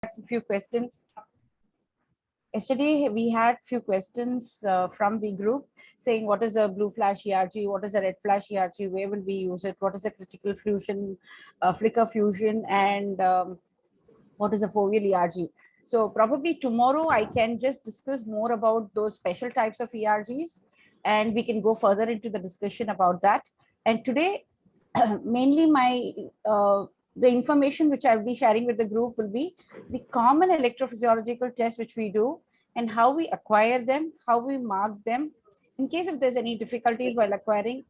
a few questions. Yesterday, we had few questions from the group saying what is a blue flash ERG, what is a red flash ERG, where will we use it, what is a critical fusion, flicker fusion, and what is a foveal ERG. So probably tomorrow I can just discuss more about those special types of ERGs, and we can go further into the discussion about that. And today, mainly the information which I'll be sharing with the group will be the common electrophysiological tests which we do and how we acquire them, how we mark them. In case if there's any difficulties while acquiring,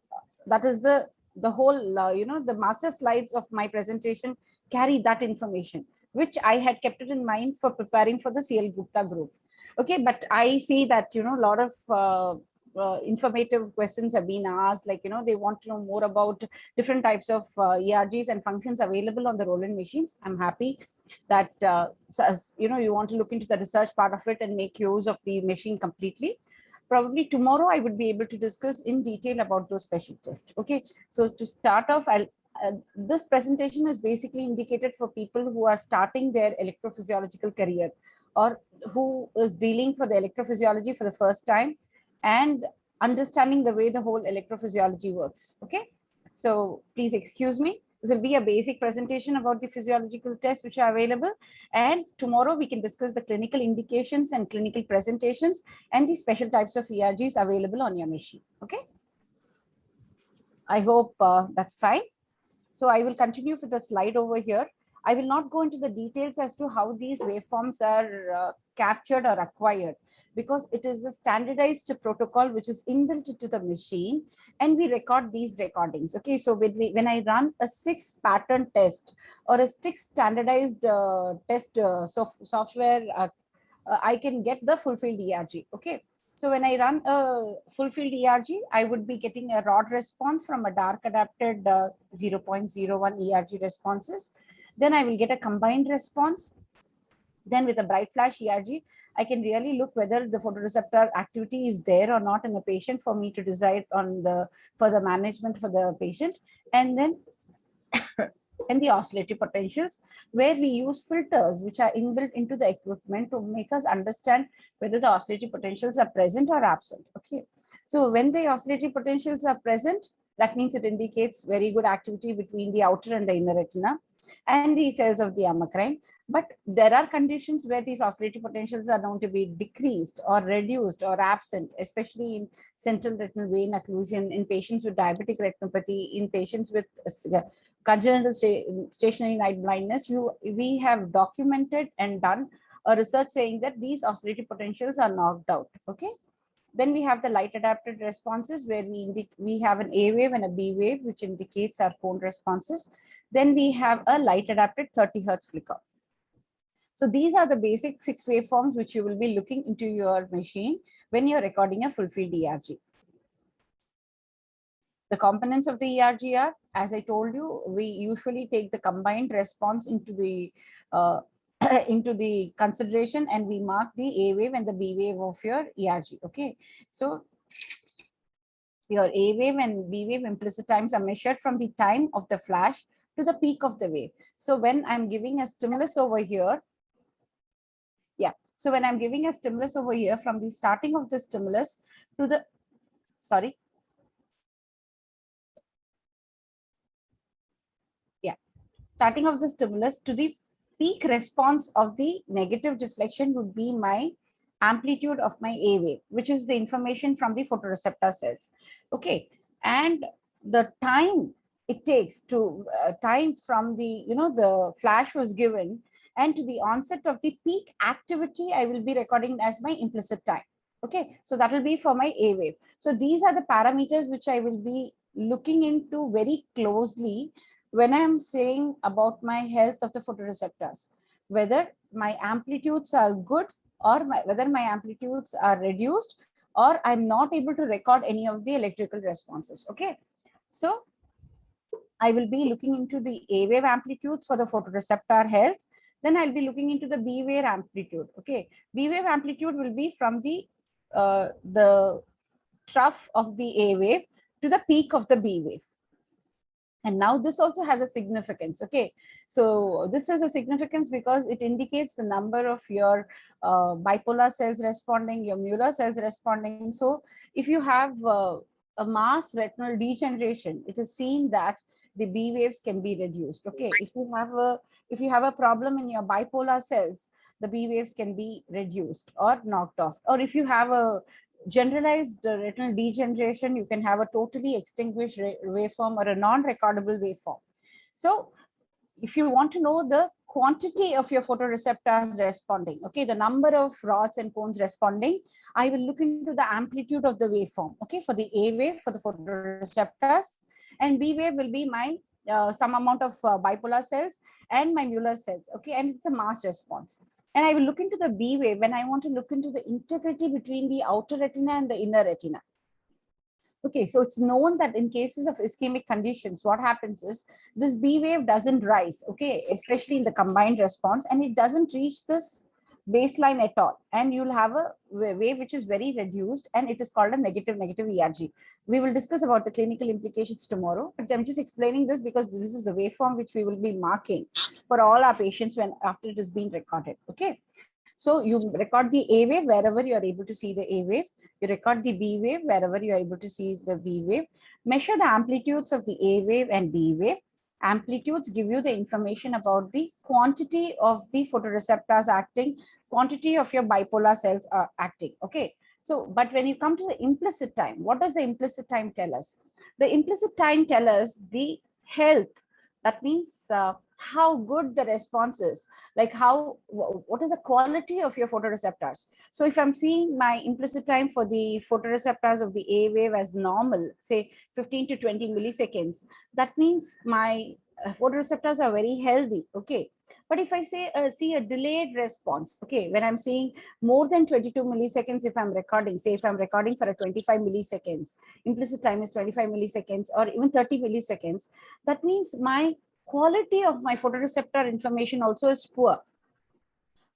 that is the whole, the master slides of my presentation carry that information, which I had kept it in mind for preparing for the CL Gupta group. Okay, but I see that, a lot of informative questions have been asked, like, they want to know more about different types of ERGs and functions available on the Roland machines. I'm happy that, you want to look into the research part of it and make use of the machine completely. Probably tomorrow I would be able to discuss in detail about those special tests. Okay, so to start off, this presentation is basically indicated for people who are starting their electrophysiological career or who is dealing for the electrophysiology for the first time and understanding the way the whole electrophysiology works. Okay, so please excuse me. This will be a basic presentation about the physiological tests which are available. And tomorrow we can discuss the clinical indications and clinical presentations and the special types of ERGs available on your machine. Okay, I hope that's fine. So I will continue with the slide over here. I will not go into the details as to how these waveforms are captured or acquired, because it is a standardized protocol which is inbuilt into the machine, and we record these recordings. Okay, so when I run a 6-pattern test or a 6 standardized test software, I can get the full-field ERG. Okay, so when I run a full-field ERG, I would be getting a rod response from a dark adapted 0.01 ERG responses. Then I will get a combined response. Then with a bright flash ERG, I can really look whether the photoreceptor activity is there or not in a patient for me to decide on the further management for the patient. And then and the oscillatory potentials, where we use filters which are inbuilt into the equipment to make us understand whether the oscillatory potentials are present or absent. Okay, so when the oscillatory potentials are present, that means it indicates very good activity between the outer and the inner retina and the cells of the amacrine. But there are conditions where these oscillatory potentials are known to be decreased or reduced or absent, especially in central retinal vein occlusion, in patients with diabetic retinopathy, in patients with congenital stationary night blindness. We have documented and done a research saying that these oscillatory potentials are knocked out. Okay, then we have the light adapted responses, where we have an A wave and a B wave, which indicates our cone responses. Then we have a light adapted 30 Hertz flicker. So these are the basic 6 waveforms which you will be looking into your machine when you're recording a full field ERG. The components of the ERG are, as I told you, we usually take the combined response into the into the consideration, and we mark the A wave and the B wave of your ERG. Okay, so your A wave and B wave implicit times are measured from the time of the flash to the peak of the wave. So when I'm giving a stimulus over here, so when I'm giving a stimulus over here, from the starting of the stimulus to the, starting of the stimulus to the peak response of the negative deflection would be my amplitude of my A wave, which is the information from the photoreceptor cells. Okay, and the time it takes to time from the, the flash was given and to the onset of the peak activity, I will be recording as my implicit time. Okay, so that will be for my A wave. So these are the parameters which I will be looking into very closely when I'm saying about my health of the photoreceptors, whether my amplitudes are good or whether my amplitudes are reduced, or I'm not able to record any of the electrical responses. Okay, so I will be looking into the A wave amplitudes for the photoreceptor health. Then I'll be looking into the B wave amplitude. Okay, B wave amplitude will be from the trough of the A wave to the peak of the B wave. And now this also has a significance. Okay, so this has a significance because it indicates the number of your bipolar cells responding, your Mueller cells responding. So if you have a mass retinal degeneration, it is seen that the B waves can be reduced. Okay, if you have a problem in your bipolar cells, the B waves can be reduced or knocked off. Or if you have a generalized retinal degeneration, you can have a totally extinguished waveform or a non-recordable waveform. So if you want to know the quantity of your photoreceptors responding, okay, the number of rods and cones responding, I will look into the amplitude of the waveform, okay, for the A wave for the photoreceptors, and B wave will be my some amount of bipolar cells and my Mueller cells, okay, and it's a mass response. And I will look into the B wave when I want to look into the integrity between the outer retina and the inner retina. Okay, so it's known that in cases of ischemic conditions, what happens is this B wave doesn't rise, okay, especially in the combined response, and it doesn't reach this baseline at all. And you'll have a wave which is very reduced, and it is called a negative ERG. We will discuss about the clinical implications tomorrow, but I'm just explaining this because this is the waveform which we will be marking for all our patients when after it is being recorded. Okay, so you record the A wave wherever you are able to see the A wave. You record the B wave wherever you are able to see the B wave. Measure the amplitudes of the A wave and B wave. Amplitudes give you the information about the quantity of the photoreceptors acting, quantity of your bipolar cells are acting. Okay. So, but when you come to the implicit time, what does the implicit time tell us? The implicit time tells us the health. That means how good the response is, like what is the quality of your photoreceptors. So if I'm seeing my implicit time for the photoreceptors of the A wave as normal, say 15 to 20 milliseconds, that means my photoreceptors are very healthy. Okay, but if I say see a delayed response, okay, when I'm seeing more than 22 milliseconds, if I'm recording, say if I'm recording for a 25 milliseconds, implicit time is 25 milliseconds or even 30 milliseconds, that means my quality of my photoreceptor information also is poor.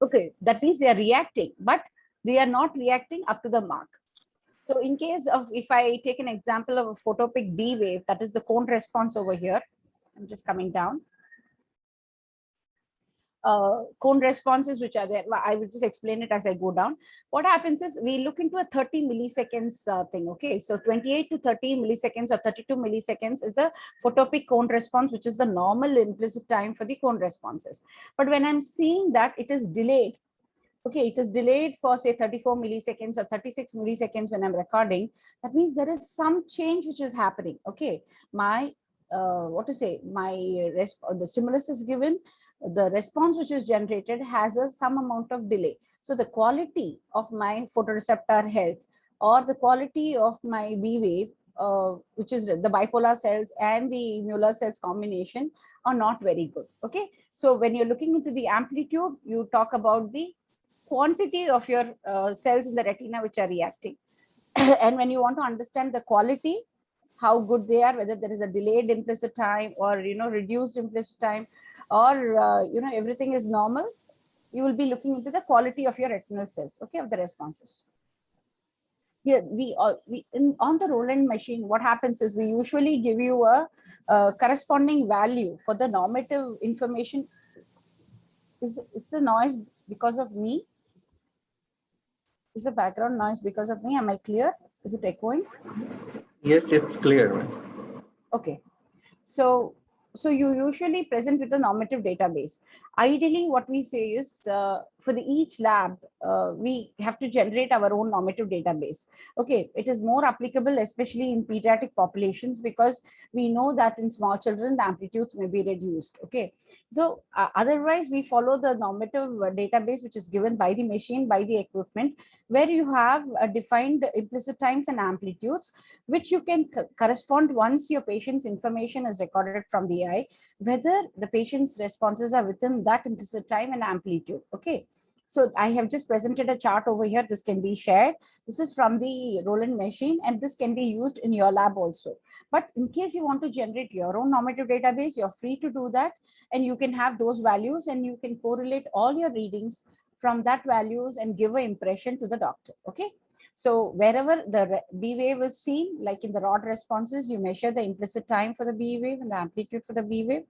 Okay, that means they are reacting, but they are not reacting up to the mark. So in case of, if I take an example of a photopic B wave, that is the cone response over here. I'm just coming down. Cone responses which are there. I will just explain it as I go down. What happens is we look into a 30 milliseconds thing. Okay, so 28 to 30 milliseconds or 32 milliseconds is the photopic cone response, which is the normal implicit time for the cone responses. But when I'm seeing that it is delayed, okay, it is delayed for say 34 milliseconds or 36 milliseconds when I'm recording, that means there is some change which is happening. Okay, my what to say, the stimulus is given, the response which is generated has some amount of delay. So the quality of my photoreceptor health or the quality of my B wave, which is the bipolar cells and the Mueller cells combination, are not very good. Okay, so when you're looking into the amplitude, you talk about the quantity of your cells in the retina which are reacting. And when you want to understand the quality, how good they are, whether there is a delayed implicit time or reduced implicit time, or everything is normal, you will be looking into the quality of your retinal cells, okay, of the responses. Yeah, on the Roland machine, what happens is we usually give you a corresponding value for the normative information. Is the noise because of me? Is the background noise because of me? Am I clear? Is it echoing? Yes, it's clear. Okay. So you usually present with a normative database. Ideally, what we say is for each lab, we have to generate our own normative database. Okay, it is more applicable, especially in pediatric populations, because we know that in small children, the amplitudes may be reduced. Okay, so otherwise, we follow the normative database, which is given by the machine, by the equipment, where you have defined implicit times and amplitudes, which you can correspond once your patient's information is recorded from the eye, whether the patient's responses are within that implicit time and amplitude. Okay, so I have just presented a chart over here. This can be shared. This is from the Roland machine, and this can be used in your lab also. But in case you want to generate your own normative database, you're free to do that, and you can have those values and you can correlate all your readings from that values and give an impression to the doctor. Okay. So wherever the B wave is seen, like in the rod responses, you measure the implicit time for the B wave and the amplitude for the B wave.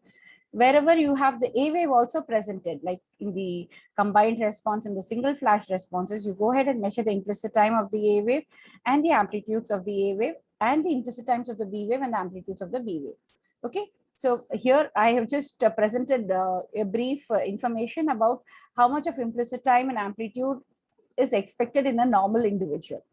Wherever you have the A wave also presented, like in the combined response and the single flash responses, you go ahead and measure the implicit time of the A wave and the amplitudes of the A wave and the implicit times of the B wave and the amplitudes of the B wave. Okay. So here I have just presented a brief information about how much of implicit time and amplitude is expected in a normal individual.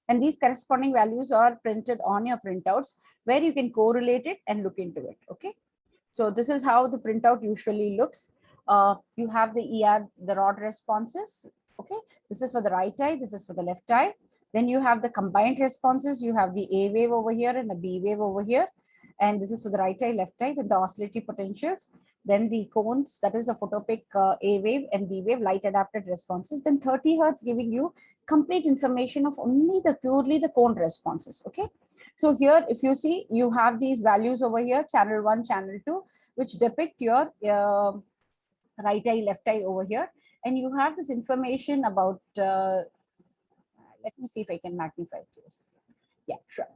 And these corresponding values are printed on your printouts where you can correlate it and look into it. Okay. So this is how the printout usually looks. You have the rod responses. Okay. This is for the right eye. This is for the left eye. Then you have the combined responses. You have the A wave over here and a B wave over here. And this is for the right eye, left eye, then the oscillatory potentials, then the cones, that is the photopic A wave and B wave light adapted responses, then 30 Hertz giving you complete information of only purely the cone responses. Okay. So here, if you see, you have these values over here, channel 1, channel 2, which depict your right eye, left eye over here. And you have this information about, let me see if I can magnify this. Yeah, sure.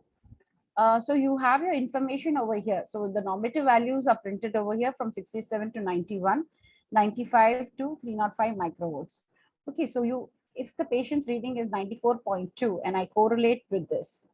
So you have your information over here. So the normative values are printed over here from 67 to 91, 95 to 305 microvolts. Okay, so if the patient's reading is 94.2 and I correlate with this,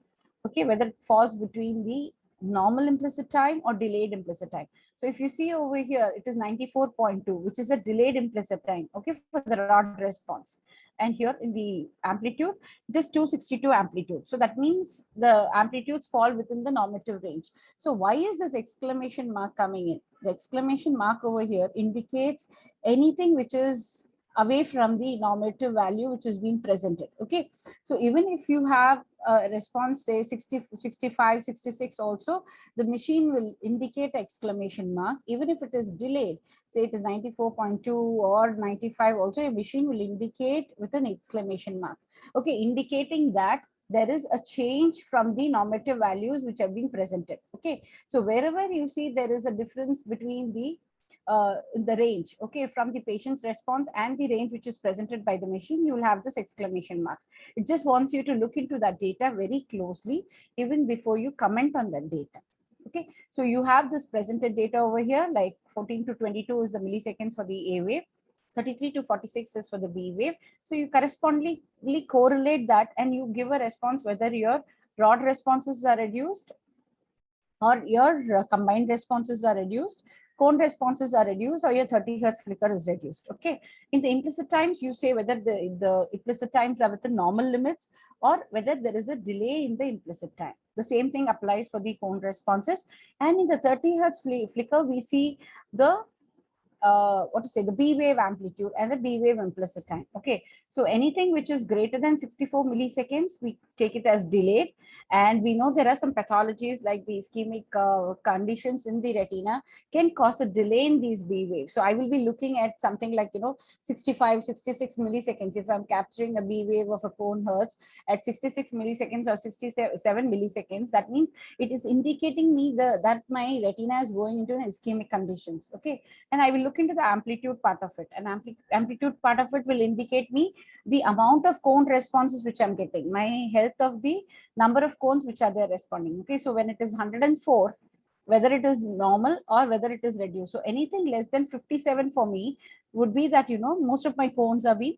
okay, whether it falls between the normal implicit time or delayed implicit time. So if you see over here, it is 94.2, which is a delayed implicit time, okay, for the rod response. And here in the amplitude, it is 262 amplitude. So that means the amplitudes fall within the normative range. So why is this exclamation mark coming in? The exclamation mark over here indicates anything which is away from the normative value which is being presented. Okay. So even if you have a response, say 60, 65, 66 also, the machine will indicate exclamation mark. Even if it is delayed, say it is 94.2 or 95 also, a machine will indicate with an exclamation mark. Okay, indicating that there is a change from the normative values which have been presented. Okay, so wherever you see there is a difference between the range, okay, from the patient's response and the range which is presented by the machine, you will have this exclamation mark. It just wants you to look into that data very closely even before you comment on that data. Okay, so you have this presented data over here, like 14 to 22 is the milliseconds for the A wave, 33 to 46 is for the B wave. So you correspondingly correlate that and you give a response whether your rod responses are reduced or your combined responses are reduced, cone responses are reduced, or your 30 Hertz flicker is reduced. Okay. In the implicit times, you say whether the implicit times are within normal limits or whether there is a delay in the implicit time. The same thing applies for the cone responses. And in the 30 Hertz flicker, we see the the B wave amplitude and the B wave implicit time. Okay, so anything which is greater than 64 milliseconds, we take it as delayed. And we know there are some pathologies like the ischemic conditions in the retina can cause a delay in these B waves. So I will be looking at something like, 65, 66 milliseconds. If I'm capturing a B wave of a cone hertz at 66 milliseconds or 67 milliseconds, that means it is indicating me that my retina is going into an ischemic conditions. Okay, and I will look into the amplitude part of it, and amplitude part of it will indicate me the amount of cone responses which I'm getting, my health of the number of cones which are there responding. Okay, so when it is 104, whether it is normal or whether it is reduced, so anything less than 57 for me would be that most of my cones are being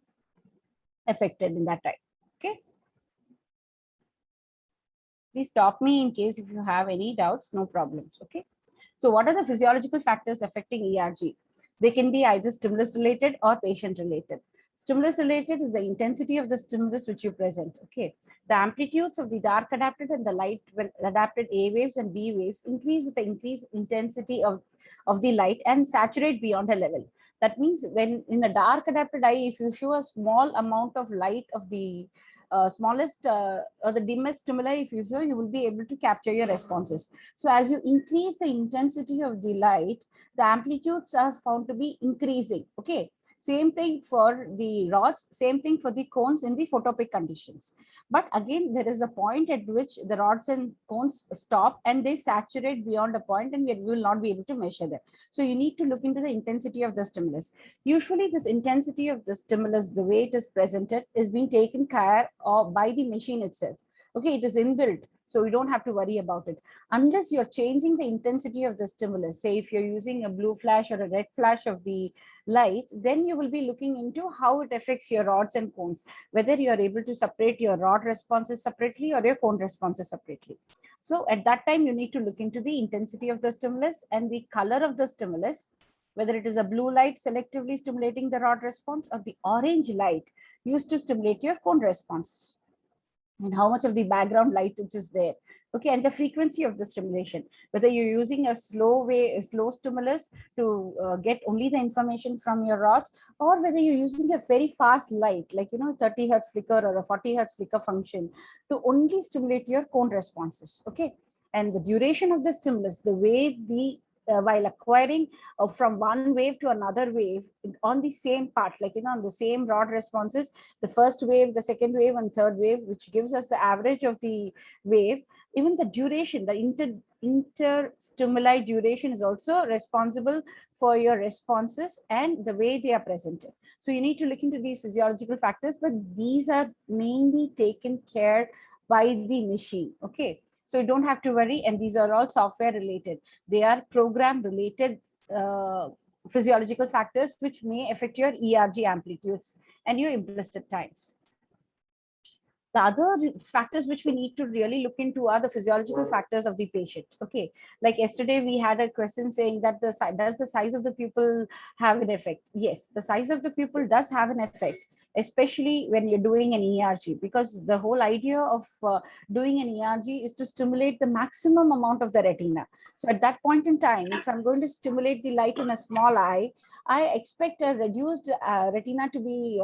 affected in that time. Okay, please stop me in case if you have any doubts, no problems. Okay, so what are the physiological factors affecting ERG? They can be either stimulus related or patient related. Stimulus related is the intensity of the stimulus which you present. Okay, the amplitudes of the dark adapted and the light adapted A waves and B waves increase with the increased intensity of the light and saturate beyond a level. That means when in a dark adapted eye, if you show a small amount of light of the smallest or the dimmest stimuli, if you show, you will be able to capture your responses. So as you increase the intensity of the light, the amplitudes are found to be increasing. Okay. Same thing for the rods, same thing for the cones in the photopic conditions. But again, there is a point at which the rods and cones stop and they saturate beyond a point, and we will not be able to measure them. So you need to look into the intensity of the stimulus. Usually this intensity of the stimulus, the way it is presented, is being taken care of by the machine itself. Okay, it is inbuilt. So we don't have to worry about it. Unless you're changing the intensity of the stimulus, say if you're using a blue flash or a red flash of the light, then you will be looking into how it affects your rods and cones, whether you are able to separate your rod responses separately or your cone responses separately. So at that time, you need to look into the intensity of the stimulus and the color of the stimulus, whether it is a blue light selectively stimulating the rod response or the orange light used to stimulate your cone responses, and how much of the background light which is there. Okay, and the frequency of the stimulation, whether you're using a slow stimulus to get only the information from your rods, or whether you're using a very fast light, like 30 hertz flicker or a 40 hertz flicker function to only stimulate your cone responses. Okay, and the duration of the stimulus, the way the while acquiring from one wave to another wave on the same part, like on the same rod responses, the first wave, the second wave, and third wave, which gives us the average of the wave. Even the duration, the interstimuli duration is also responsible for your responses and the way they are presented. So you need to look into these physiological factors, but these are mainly taken care by the machine. Okay, so you don't have to worry, and these are all software related. They are program related physiological factors which may affect your ERG amplitudes and your implicit times. The other factors which we need to really look into are the physiological factors of the patient. Okay, like yesterday we had a question saying that does the size of the pupil have an effect? Yes, the size of the pupil does have an effect, especially when you're doing an ERG, because the whole idea of doing an ERG is to stimulate the maximum amount of the retina. So at that point in time, if I'm going to stimulate the light in a small eye, I expect a reduced retina to be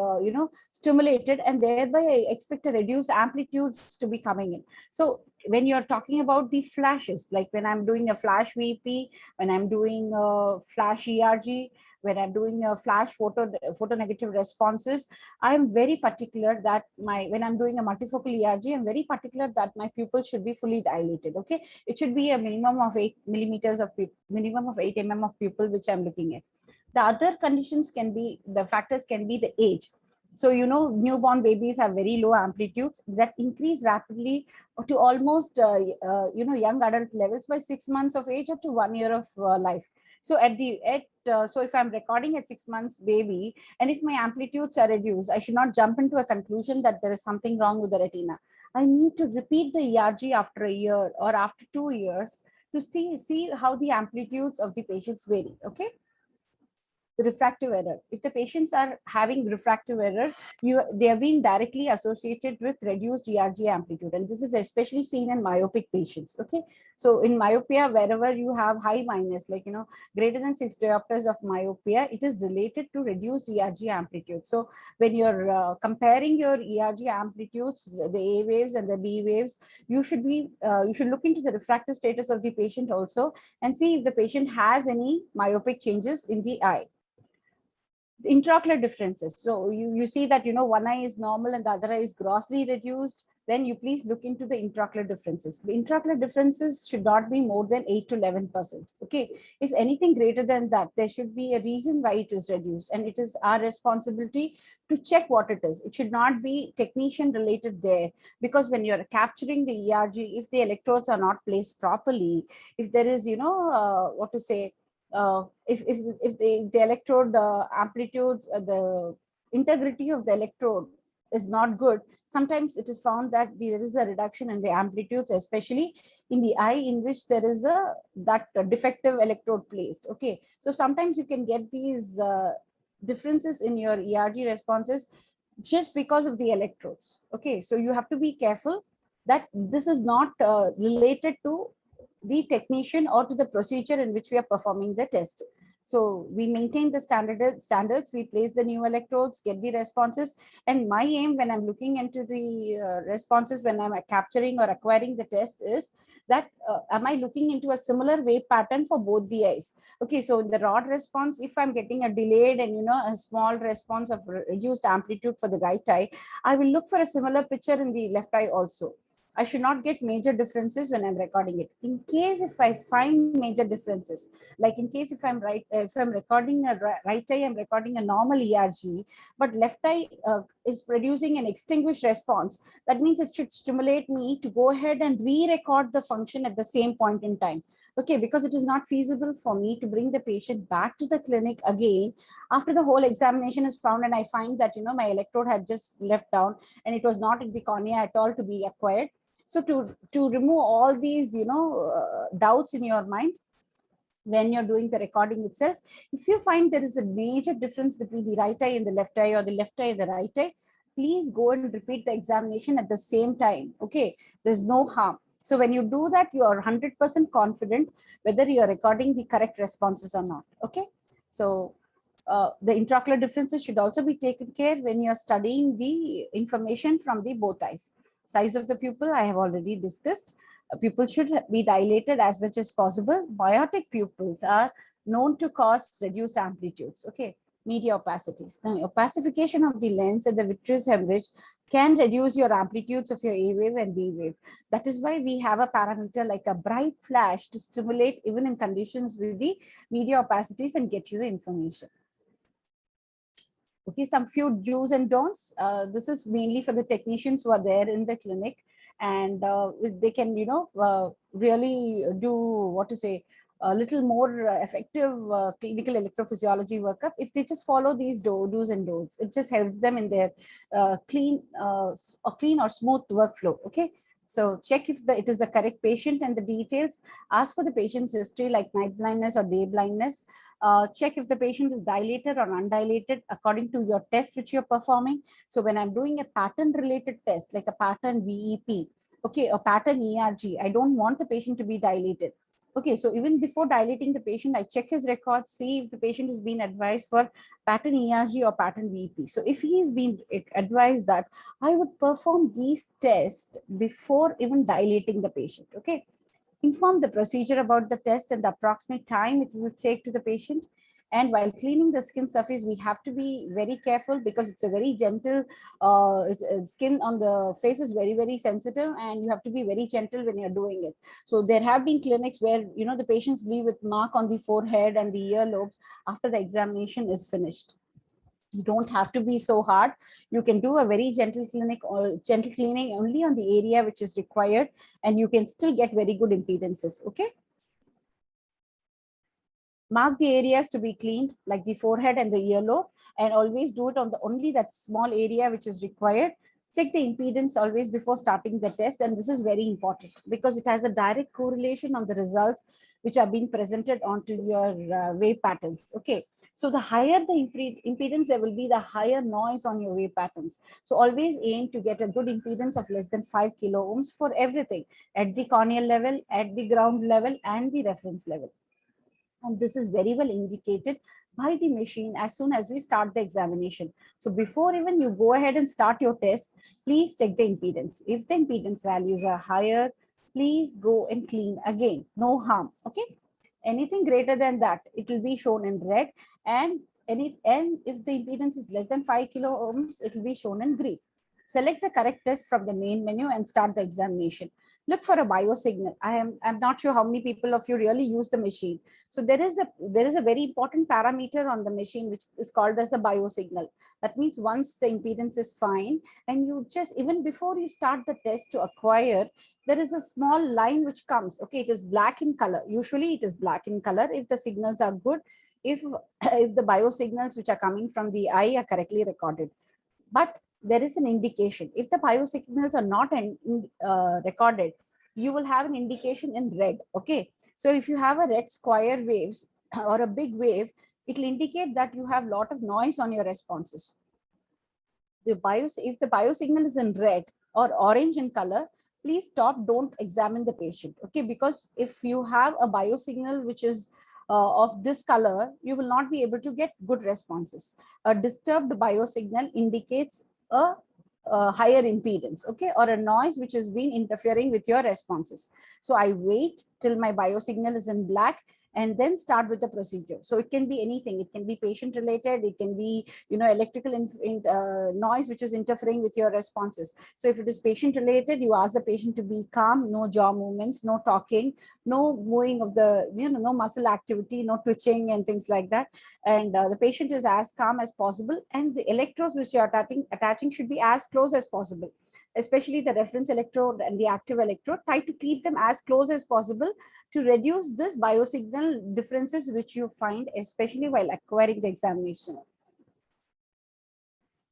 stimulated, and thereby I expect a reduced amplitudes to be coming in. So when you're talking about the flashes, like when I'm doing a flash VP, when I'm doing a flash ERG, when I'm doing a flash photo negative responses, I'm very particular that when I'm doing a multifocal ERG, I'm very particular that my pupil should be fully dilated. Okay, it should be a minimum of 8 millimeters of minimum of 8 mm of pupil, which I'm looking at. The other conditions can be, the factors can be the age. So, newborn babies have very low amplitudes that increase rapidly to almost, young adult levels by 6 months of age up to 1 year of life. So so if I'm recording at 6 months baby, and if my amplitudes are reduced, I should not jump into a conclusion that there is something wrong with the retina. I need to repeat the ERG after a year or after 2 years to see how the amplitudes of the patients vary. Okay. The refractive error. If the patients are having refractive error, they are being directly associated with reduced ERG amplitude, and this is especially seen in myopic patients. Okay, so in myopia, wherever you have high minus, like greater than 6 diopters of myopia, it is related to reduced ERG amplitude. So when you're comparing your ERG amplitudes, the A waves and the B waves, you should look into the refractive status of the patient also, and see if the patient has any myopic changes in the eye. Intraocular differences. So you see that one eye is normal and the other eye is grossly reduced, then you please look into the intraocular differences. The intraocular differences should not be more than 8 to 11%. Okay, if anything greater than that, there should be a reason why it is reduced, and it is our responsibility to check what it is. It should not be technician related there, because when you're capturing the ERG, if the electrodes are not placed properly, if there is if the electrode amplitudes, the integrity of the electrode is not good, sometimes it is found that there is a reduction in the amplitudes, especially in the eye in which there is that defective electrode placed. Okay, so sometimes you can get these differences in your ERG responses just because of the electrodes. Okay, so you have to be careful that this is not related to the technician or to the procedure in which we are performing the test. So we maintain the standards, we place the new electrodes, get the responses. And my aim when I'm looking into the responses, when I'm capturing or acquiring the test is that am I looking into a similar wave pattern for both the eyes? Okay, so in the rod response, if I'm getting a delayed and a small response of reduced amplitude for the right eye, I will look for a similar picture in the left eye also. I should not get major differences when I'm recording it. In case if I find major differences, like in case if I'm recording a right eye, I'm recording a normal ERG, but left eye is producing an extinguished response. That means it should stimulate me to go ahead and re-record the function at the same point in time. Okay, because it is not feasible for me to bring the patient back to the clinic again after the whole examination is found and I find that my electrode had just left down and it was not in the cornea at all to be acquired. So to remove all these doubts in your mind when you're doing the recording itself, if you find there is a major difference between the right eye and the left eye, or the left eye and the right eye, please go and repeat the examination at the same time. Okay, there's no harm. So when you do that, you are 100% confident whether you are recording the correct responses or not. Okay, so the intraocular differences should also be taken care when you are studying the information from the both eyes. Size of the pupil, I have already discussed. Pupils should be dilated as much as possible. Myotic pupils are known to cause reduced amplitudes. Okay, media opacities. Now, opacification of the lens and the vitreous hemorrhage can reduce your amplitudes of your A wave and B wave. That is why we have a parameter like a bright flash to stimulate even in conditions with the media opacities and get you the information. Okay, some few do's and don'ts. This is mainly for the technicians who are there in the clinic, and they can, really do what to say, a little more effective clinical electrophysiology workup if they just follow these do's and don'ts. It just helps them in their clean or smooth workflow. Okay, so check if it is the correct patient and the details. Ask for the patient's history like night blindness or day blindness. Check if the patient is dilated or undilated according to your test which you're performing. So when I'm doing a pattern related test, like a pattern VEP, okay, a pattern ERG, I don't want the patient to be dilated. Okay, so even before dilating the patient, I check his records, see if the patient has been advised for pattern ERG or pattern VEP. So if he is being advised that, I would perform these tests before even dilating the patient. Okay, inform the procedure about the test and the approximate time it will take to the patient. And while cleaning the skin surface, we have to be very careful because it's a very gentle, skin on the face is very, very sensitive, and you have to be very gentle when you're doing it. So there have been clinics where, the patients leave with mark on the forehead and the earlobes after the examination is finished. You don't have to be so hard. You can do a very gentle clinic or gentle cleaning only on the area which is required, and you can still get very good impedances. Okay, mark the areas to be cleaned like the forehead and the earlobe, and always do it on the only that small area which is required. Check the impedance always before starting the test, and this is very important because it has a direct correlation on the results which are being presented onto your wave patterns. Okay, so the higher the impedance, there will be the higher noise on your wave patterns. So always aim to get a good impedance of less than 5 kilo ohms for everything at the corneal level, at the ground level, and the reference level. And this is very well indicated by the machine as soon as we start the examination. So before even you go ahead and start your test, please check the impedance. If the impedance values are higher, please go and clean again. No harm. Okay. Anything greater than that, it will be shown in red. And if the impedance is less than 5 kilo ohms, it will be shown in green. Select the correct test from the main menu and start the examination. Look for a biosignal. I'm not sure how many people of you really use the machine. So there is a very important parameter on the machine which is called as a biosignal. That means once the impedance is fine, and you just, even before you start the test to acquire, there is a small line which comes. Okay, it is black in color. Usually it is black in color if the signals are good, if the biosignals which are coming from the eye are correctly recorded. But there is an indication. If the biosignals are not recorded, you will have an indication in red. Okay, so if you have a red square waves or a big wave, it will indicate that you have a lot of noise on your responses. If the biosignal is in red or orange in color, please stop, don't examine the patient. Okay, because if you have a biosignal which is of this color, you will not be able to get good responses. A disturbed biosignal indicates a higher impedance, okay, or a noise which has been interfering with your responses. So I wait till my biosignal is in black and then start with the procedure. So it can be anything. It can be patient related. It can be, electrical noise which is interfering with your responses. So if it is patient related, you ask the patient to be calm, no jaw movements, no talking, no moving of the, no muscle activity, no twitching and things like that. And the patient is as calm as possible. And the electrodes which you are attaching should be as close as possible, especially the reference electrode and the active electrode. Try to keep them as close as possible to reduce this biosignal differences which you find, especially while acquiring the examination.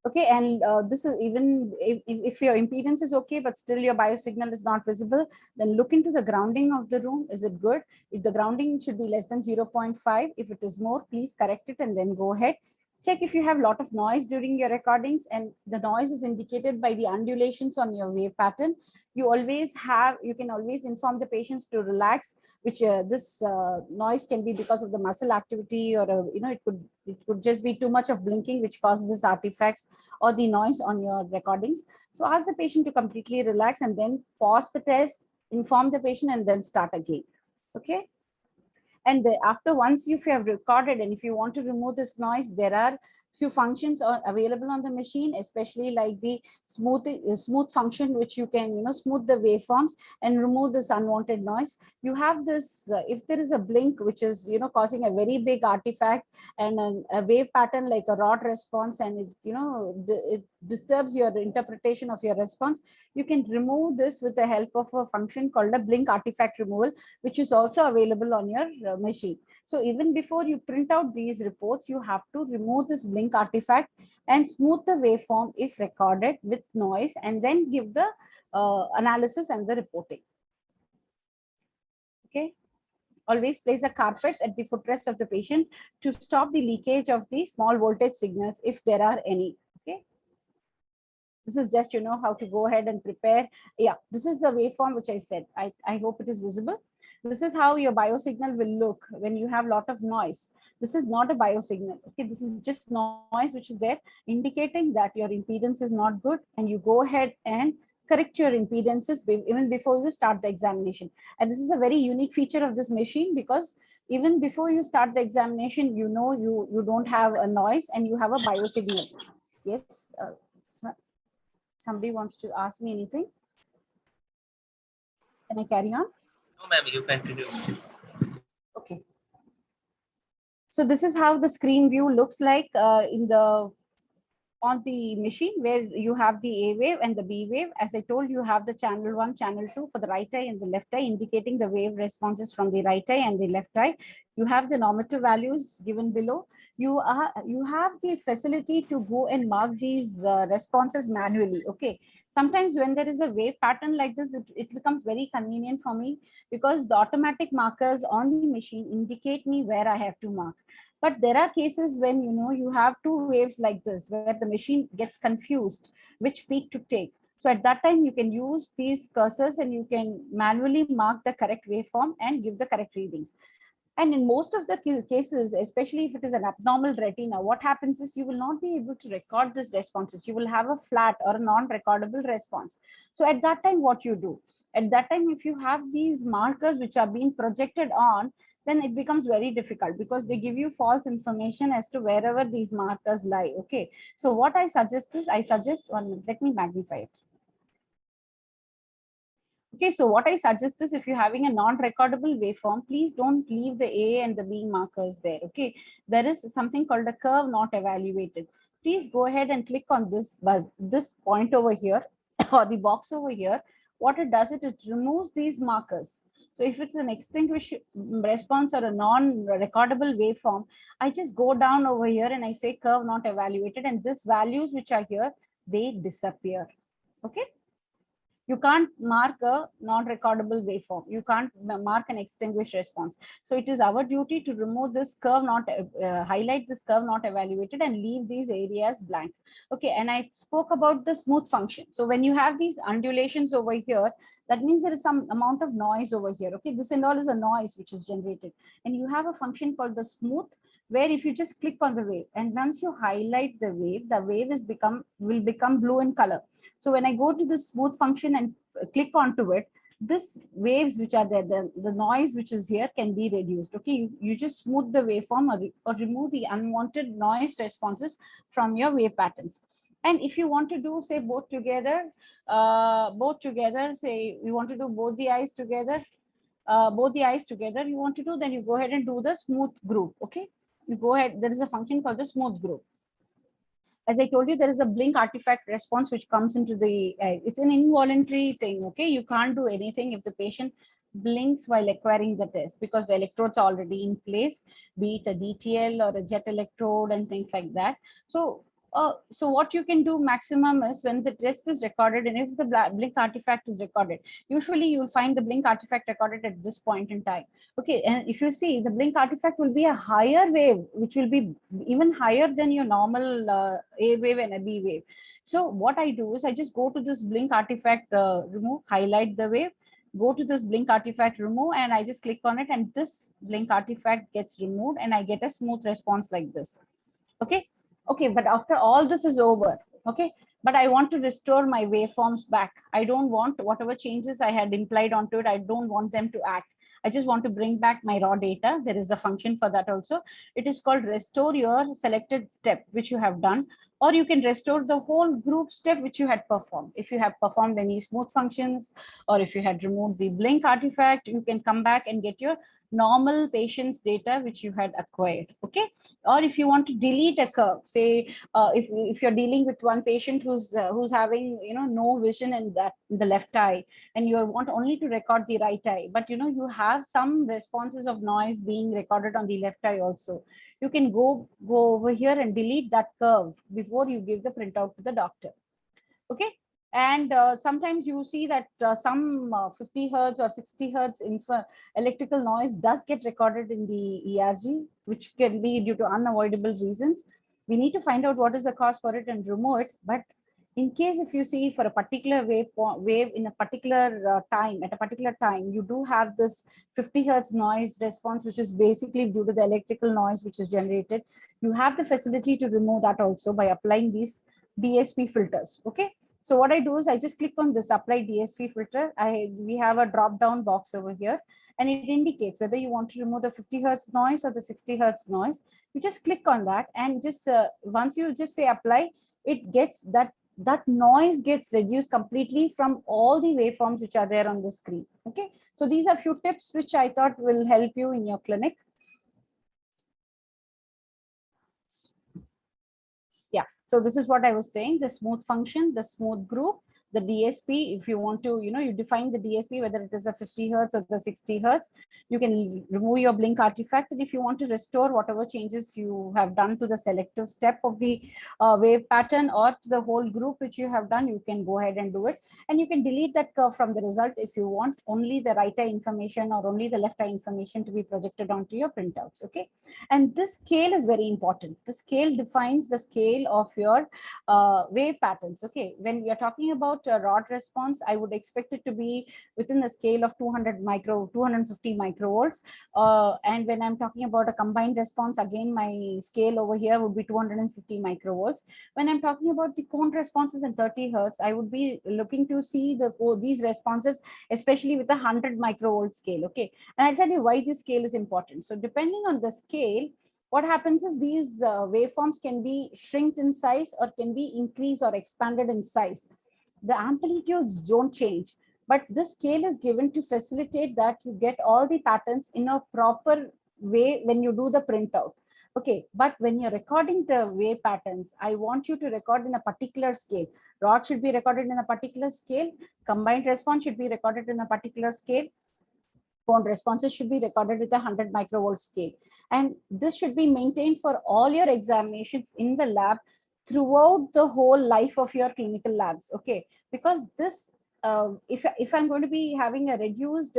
Okay, and this is even if your impedance is okay, but still your biosignal is not visible, then look into the grounding of the room. Is it good? If the grounding should be less than 0.5, if it is more, please correct it and then go ahead. Check if you have a lot of noise during your recordings, and the noise is indicated by the undulations on your wave pattern. You can always inform the patients to relax, which this noise can be because of the muscle activity, or it could just be too much of blinking which causes these artifacts or the noise on your recordings. So ask the patient to completely relax and then pause the test, inform the patient, and then start again. Okay. And after once you have recorded, and if you want to remove this noise, there are few functions available on the machine, especially like the smooth function, which you can smooth the waveforms and remove this unwanted noise. You have this if there is a blink which is causing a very big artifact and a wave pattern like a rod response, and it disturbs your interpretation of your response, you can remove this with the help of a function called a blink artifact removal, which is also available on your machine. So even before you print out these reports, you have to remove this blink artifact and smooth the waveform if recorded with noise, and then give the analysis and the reporting. Okay. Always place a carpet at the footrest of the patient to stop the leakage of the small voltage signals if there are any. Okay. This is just how to go ahead and prepare. Yeah, this is the waveform which I said. I hope it is visible. This is how your biosignal will look when you have a lot of noise. This is not a biosignal. Okay, this is just noise which is there, indicating that your impedance is not good, and you go ahead and correct your impedances even before you start the examination. And this is a very unique feature of this machine, because even before you start the examination, you don't have a noise and you have a biosignal. Yes, somebody wants to ask me anything? Can I carry on? No, ma'am, you continue. Okay. So this is how the screen view looks like on the machine, where you have the A wave and the B wave. As I told you, have the channel 1, channel 2 for the right eye and the left eye, indicating the wave responses from the right eye and the left eye. You have the normative values given below. You have the facility to go and mark these responses manually. Okay. Sometimes when there is a wave pattern like this, it becomes very convenient for me, because the automatic markers on the machine indicate me where I have to mark. But there are cases when you have two waves like this, where the machine gets confused which peak to take. So at that time, you can use these cursors and you can manually mark the correct waveform and give the correct readings. And in most of the cases, especially if it is an abnormal retina, what happens is you will not be able to record these responses. You will have a flat or a non-recordable response. So at that time, what you do? At that time, if you have these markers which are being projected on, then it becomes very difficult, because they give you false information as to wherever these markers lie. Okay. So what I suggest is, let me magnify it. Okay, so what I suggest is, if you're having a non-recordable waveform, please don't leave the A and the B markers there. Okay, there is something called a curve not evaluated. Please go ahead and click on this point over here or the box over here. What it does, it removes these markers. So if it's an extinguished response or a non-recordable waveform, I just go down over here and I say curve not evaluated, and these values which are here, they disappear. Okay. You can't mark a non-recordable waveform. You can't mark an extinguished response. So it is our duty to remove this curve, not highlight this curve not evaluated, and leave these areas blank. Okay, and I spoke about the smooth function. So when you have these undulations over here, that means there is some amount of noise over here. Okay, this and all is a noise which is generated. And you have a function called the smooth, where if you just click on the wave, and once you highlight the wave will become blue in color. So when I go to the smooth function and click onto it, this waves which are there, the noise which is here can be reduced. Okay, you just smooth the waveform or remove the unwanted noise responses from your wave patterns. And if you want to do, say, both together, say you want to do both the eyes together, you want to do, then you go ahead and do the smooth group. Okay, you go ahead, there is a function called the smooth group. As I told you, there is a blink artifact response which comes into the, it's an involuntary thing. Okay, you can't do anything if the patient blinks while acquiring the test, because the electrodes are already in place, be it a DTL or a jet electrode and things like that. So what you can do maximum is when the test is recorded, and if the blink artifact is recorded, usually you'll find the blink artifact recorded at this point in time. Okay, and if you see, the blink artifact will be a higher wave, which will be even higher than your normal A wave and a B wave. So what I do is I just go to this blink artifact, remove, highlight the wave, go to this blink artifact, remove, and I just click on it, and this blink artifact gets removed, and I get a smooth response like this. Okay. Okay, but after all this is over, okay, but I want to restore my waveforms back. I don't want whatever changes I had implied onto it, I don't want them to act. I just want to bring back my raw data. There is a function for that also. It is called restore your selected step, which you have done, or you can restore the whole group step which you had performed. If you have performed any smooth functions, or if you had removed the blink artifact, you can come back and get your normal patient's data which you had acquired. Okay, or if you want to delete a curve, say if you're dealing with one patient who's having no vision in the left eye, and you want only to record the right eye, but you have some responses of noise being recorded on the left eye also, you can go over here and delete that curve before you give the printout to the doctor. Okay, and sometimes you see that some 50 hertz or 60 hertz electrical noise does get recorded in the ERG, which can be due to unavoidable reasons. We need to find out what is the cause for it and remove it. But in case if you see for a particular wave in a particular time, at a particular time, you do have this 50 hertz noise response, which is basically due to the electrical noise which is generated. You have the facility to remove that also by applying these DSP filters. Okay, so what I do is I just click on this apply DSP filter. We have a drop down box over here, and it indicates whether you want to remove the 50 hertz noise or the 60 hertz noise. You just click on that, and just once you just say apply, it gets that noise gets reduced completely from all the waveforms which are there on the screen. Okay, so these are few tips which I thought will help you in your clinic. Yeah, so this is what I was saying, the smooth function, the smooth group, the DSP. If you want to, you define the DSP, whether it is the 50 hertz or the 60 hertz, you can remove your blink artifact. And if you want to restore whatever changes you have done to the selective step of the wave pattern or to the whole group which you have done, you can go ahead and do it. And you can delete that curve from the result if you want only the right eye information or only the left eye information to be projected onto your printouts. Okay, and this scale is very important. The scale defines the scale of your wave patterns. Okay, when we are talking about rod response, I would expect it to be within the scale of 250 microvolts. And when I'm talking about a combined response, again, my scale over here would be 250 microvolts. When I'm talking about the cone responses in 30 hertz, I would be looking to see these responses, especially with a 100 microvolt scale. Okay, and I'll tell you why this scale is important. So depending on the scale, what happens is these waveforms can be shrinked in size or can be increased or expanded in size. The amplitudes don't change, but this scale is given to facilitate that you get all the patterns in a proper way when you do the printout. Okay, but when you're recording the wave patterns, I want you to record in a particular scale. Rod should be recorded in a particular scale. Combined response should be recorded in a particular scale. Cone responses should be recorded with a 100 microvolt scale. And this should be maintained for all your examinations in the lab throughout the whole life of your clinical labs. Okay, because this if I'm going to be having a reduced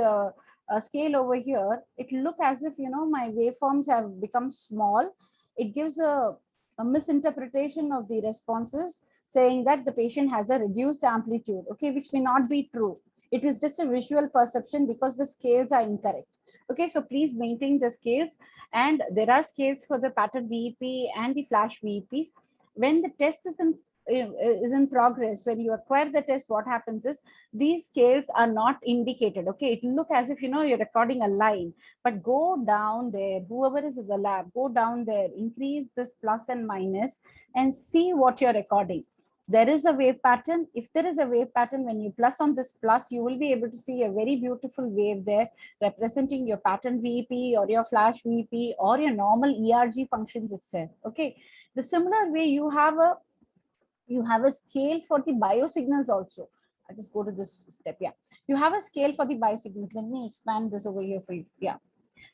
scale over here, it look as if, you know, my waveforms have become small. It gives a misinterpretation of the responses, saying that the patient has a reduced amplitude, okay, which may not be true. It is just a visual perception because the scales are incorrect. Okay, so please maintain the scales. And there are scales for the pattern VEP and the flash VEPs. When the test is in progress, when you acquire the test, what happens is these scales are not indicated. Okay, it look as if, you know, you're recording a line, but go down there, whoever is in the lab, go down there, increase this plus and minus and see what you're recording. There is a wave pattern. If there is a wave pattern, when you plus on this plus, you will be able to see a very beautiful wave there representing your pattern VEP or your flash VEP or your normal ERG functions itself. Okay, the similar way you have a scale for the biosignals also. I'll just go to this step. Yeah, you have a scale for the biosignals. Let me expand this over here for you. Yeah,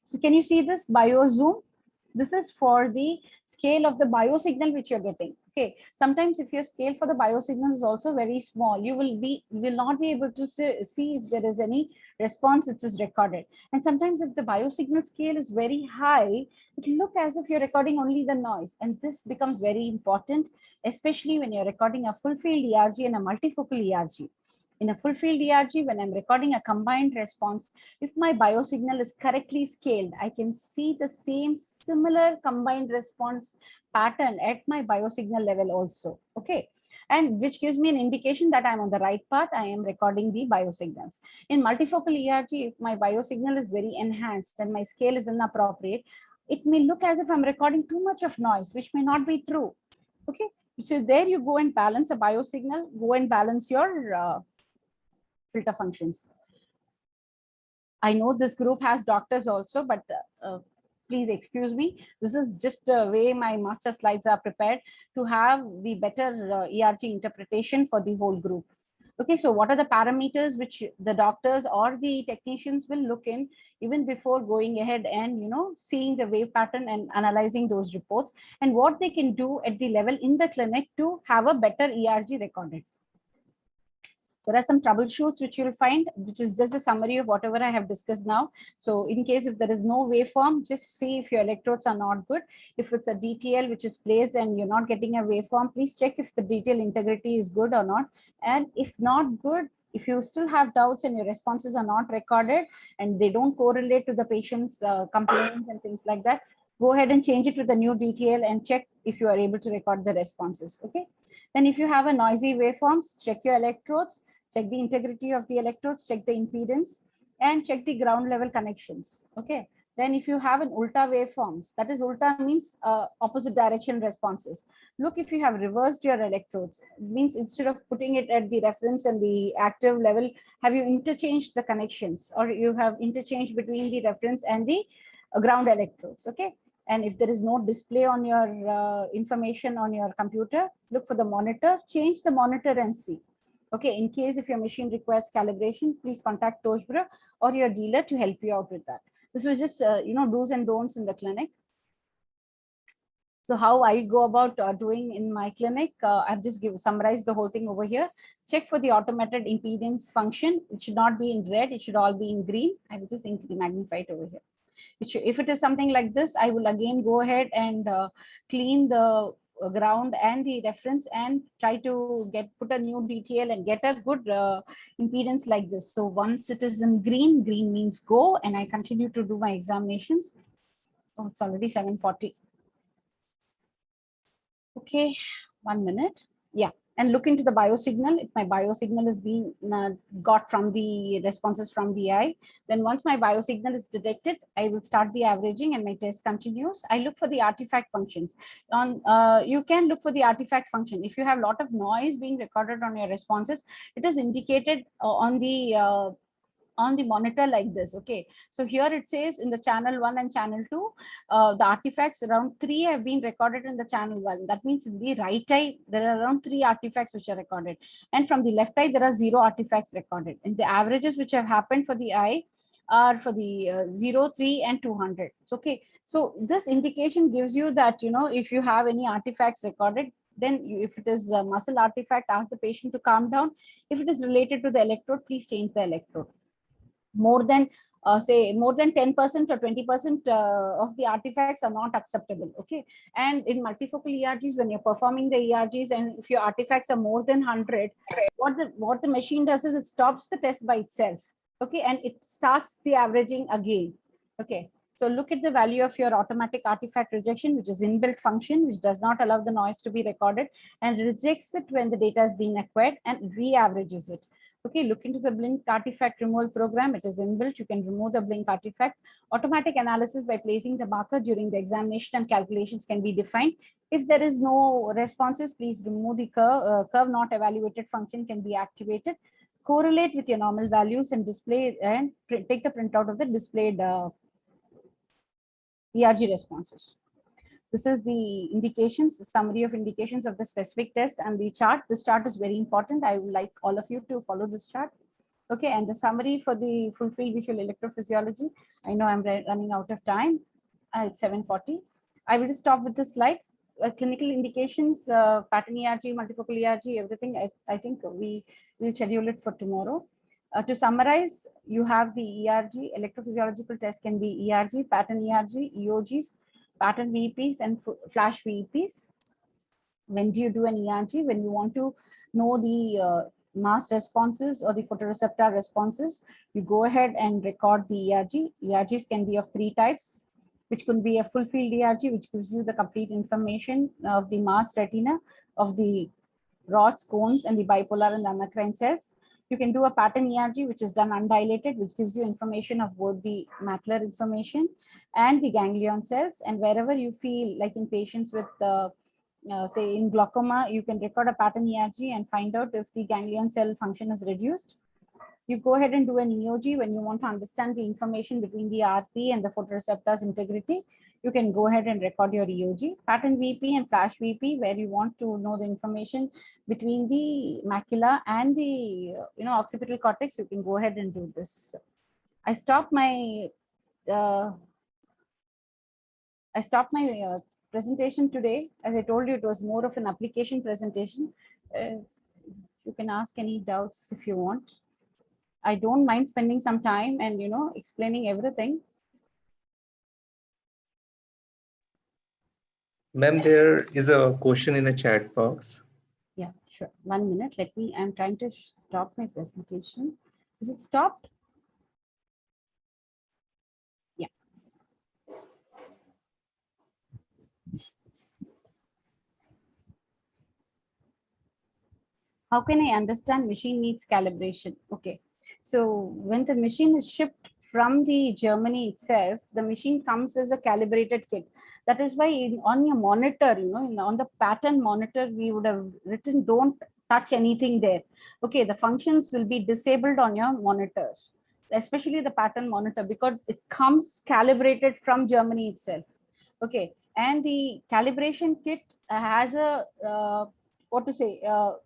so can you see this BioZoom? This is for the scale of the biosignal which you're getting. Okay, sometimes if your scale for the biosignal is also very small, you will not be able to see if there is any response which is recorded. And sometimes if the biosignal scale is very high, it look as if you're recording only the noise. And this becomes very important, especially when you're recording a full field ERG and a multifocal ERG. In a full field ERG, when I'm recording a combined response, if my biosignal is correctly scaled, I can see the same similar combined response pattern at my biosignal level also. Okay, and which gives me an indication that I'm on the right path. I am recording the biosignals. In multifocal ERG, if my biosignal is very enhanced and my scale is inappropriate, it may look as if I'm recording too much of noise, which may not be true. Okay, so there you go and balance a biosignal, go and balance your filter functions. I know this group has doctors also, but please excuse me. This is just the way my master slides are prepared to have the better ERG interpretation for the whole group. Okay, so what are the parameters which the doctors or the technicians will look in even before going ahead and, you know, seeing the wave pattern and analyzing those reports, and what they can do at the level in the clinic to have a better ERG recorded. There are some troubleshoots which you'll find, which is just a summary of whatever I have discussed now. So in case if there is no waveform, just see if your electrodes are not good. If it's a DTL which is placed and you're not getting a waveform, please check if the DTL integrity is good or not. And if not good, if you still have doubts and your responses are not recorded and they don't correlate to the patient's complaints and things like that, go ahead and change it with the new DTL and check if you are able to record the responses. Okay. Then if you have a noisy waveforms, check your electrodes, check the integrity of the electrodes, check the impedance, and check the ground level connections. Okay. Then if you have an ulta waveforms, that is ulta means opposite direction responses. Look if you have reversed your electrodes. It means instead of putting it at the reference and the active level, have you interchanged the connections, or you have interchanged between the reference and the ground electrodes. Okay. And if there is no display on your information on your computer, look for the monitor, change the monitor and see. Okay, in case if your machine requires calibration, please contact Toshbra or your dealer to help you out with that. This was just, do's and don'ts in the clinic. So how I go about doing in my clinic, I've just summarized the whole thing over here. Check for the automated impedance function. It should not be in red. It should all be in green. I will just magnify it over here. If it is something like this, I will again go ahead and clean the ground and the reference and try to put a new DTL and get a good impedance like this. So once it is in green, green means go, and I continue to do my examinations. Oh, it's already 7:40. Okay, 1 minute. Yeah. And look into the biosignal. If my biosignal is being got from the responses from the eye, then once my biosignal is detected, I will start the averaging and my test continues. I look for the artifact functions. You can look for the artifact function. If you have a lot of noise being recorded on your responses, it is indicated on the monitor like this. Okay, so here it says in the channel 1 and channel 2, the artifacts around 3 have been recorded in the channel 1. That means in the right eye there are around 3 artifacts which are recorded, and from the left eye there are 0 artifacts recorded, and the averages which have happened for the eye are for the 0, 3 and 200. Okay, so this indication gives you that, if you have any artifacts recorded, Then if it is a muscle artifact, ask the patient to calm down. If it is related to the electrode, please change the electrode. More than say more than 10% or 20% of the artifacts are not acceptable. Okay, and in multifocal ERGs, when you're performing the ERGs, and if your artifacts are more than 100, what the machine does is it stops the test by itself. Okay, and it starts the averaging again. Okay, so look at the value of your automatic artifact rejection, which is inbuilt function, which does not allow the noise to be recorded and rejects it when the data has been acquired and re-averages it. Okay, look into the blink artifact removal program. It is inbuilt. You can remove the blink artifact. Automatic analysis by placing the marker during the examination and calculations can be defined. If there is no responses, please remove the curve not evaluated function can be activated. Correlate with your normal values and display and take the printout of the displayed ERG responses. This is the indications, the summary of indications of the specific test and the chart. This chart is very important. I would like all of you to follow this chart. Okay, and the summary for the full field visual electrophysiology. I know I'm running out of time. It's 7:40. I will just stop with this slide. Clinical indications, pattern ERG, multifocal ERG, everything. I think we will schedule it for tomorrow. To summarize, you have the ERG, electrophysiological test can be ERG, pattern ERG, EOGs, pattern VEPs, and flash VEPs. When do you do an ERG? When you want to know the mass responses or the photoreceptor responses, you go ahead and record the ERG. ERGs can be of 3 types, which could be a full field ERG, which gives you the complete information of the mass retina, of the rods, cones, and the bipolar and the amacrine cells. You can do a pattern ERG, which is done undilated, which gives you information of both the macular information and the ganglion cells. And wherever you feel like in patients with say in glaucoma, you can record a pattern ERG and find out if the ganglion cell function is reduced. You go ahead and do an EOG when you want to understand the information between the RP and the photoreceptors integrity. You can go ahead and record your EOG. Pattern VP and flash VP, where you want to know the information between the macula and the occipital cortex, you can go ahead and do this. I stopped my presentation today. As I told you, it was more of an application presentation. You can ask any doubts if you want. I don't mind spending some time and explaining everything. Ma'am, there is a question in the chat box. Yeah, sure. 1 minute. I'm trying to stop my presentation. Is it stopped? Yeah. How can I understand machine needs calibration? Okay. So when the machine is shipped from the Germany itself, the machine comes as a calibrated kit. That is why on your monitor, on the pattern monitor, we would have written, don't touch anything there. Okay, the functions will be disabled on your monitors, especially the pattern monitor, because it comes calibrated from Germany itself. Okay, and the calibration kit has a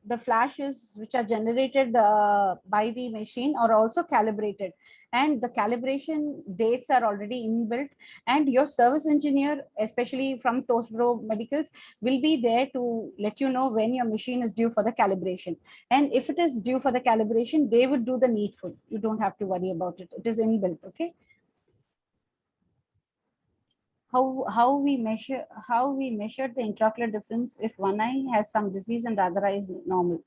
the flashes which are generated by the machine are also calibrated, and the calibration dates are already inbuilt, and your service engineer, especially from Toshbro Medicals, will be there to let you know when your machine is due for the calibration. And if it is due for the calibration, they would do the needful. You don't have to worry about it. It is inbuilt. Okay. How we measure the intraocular difference if one eye has some disease and the other eye is normal.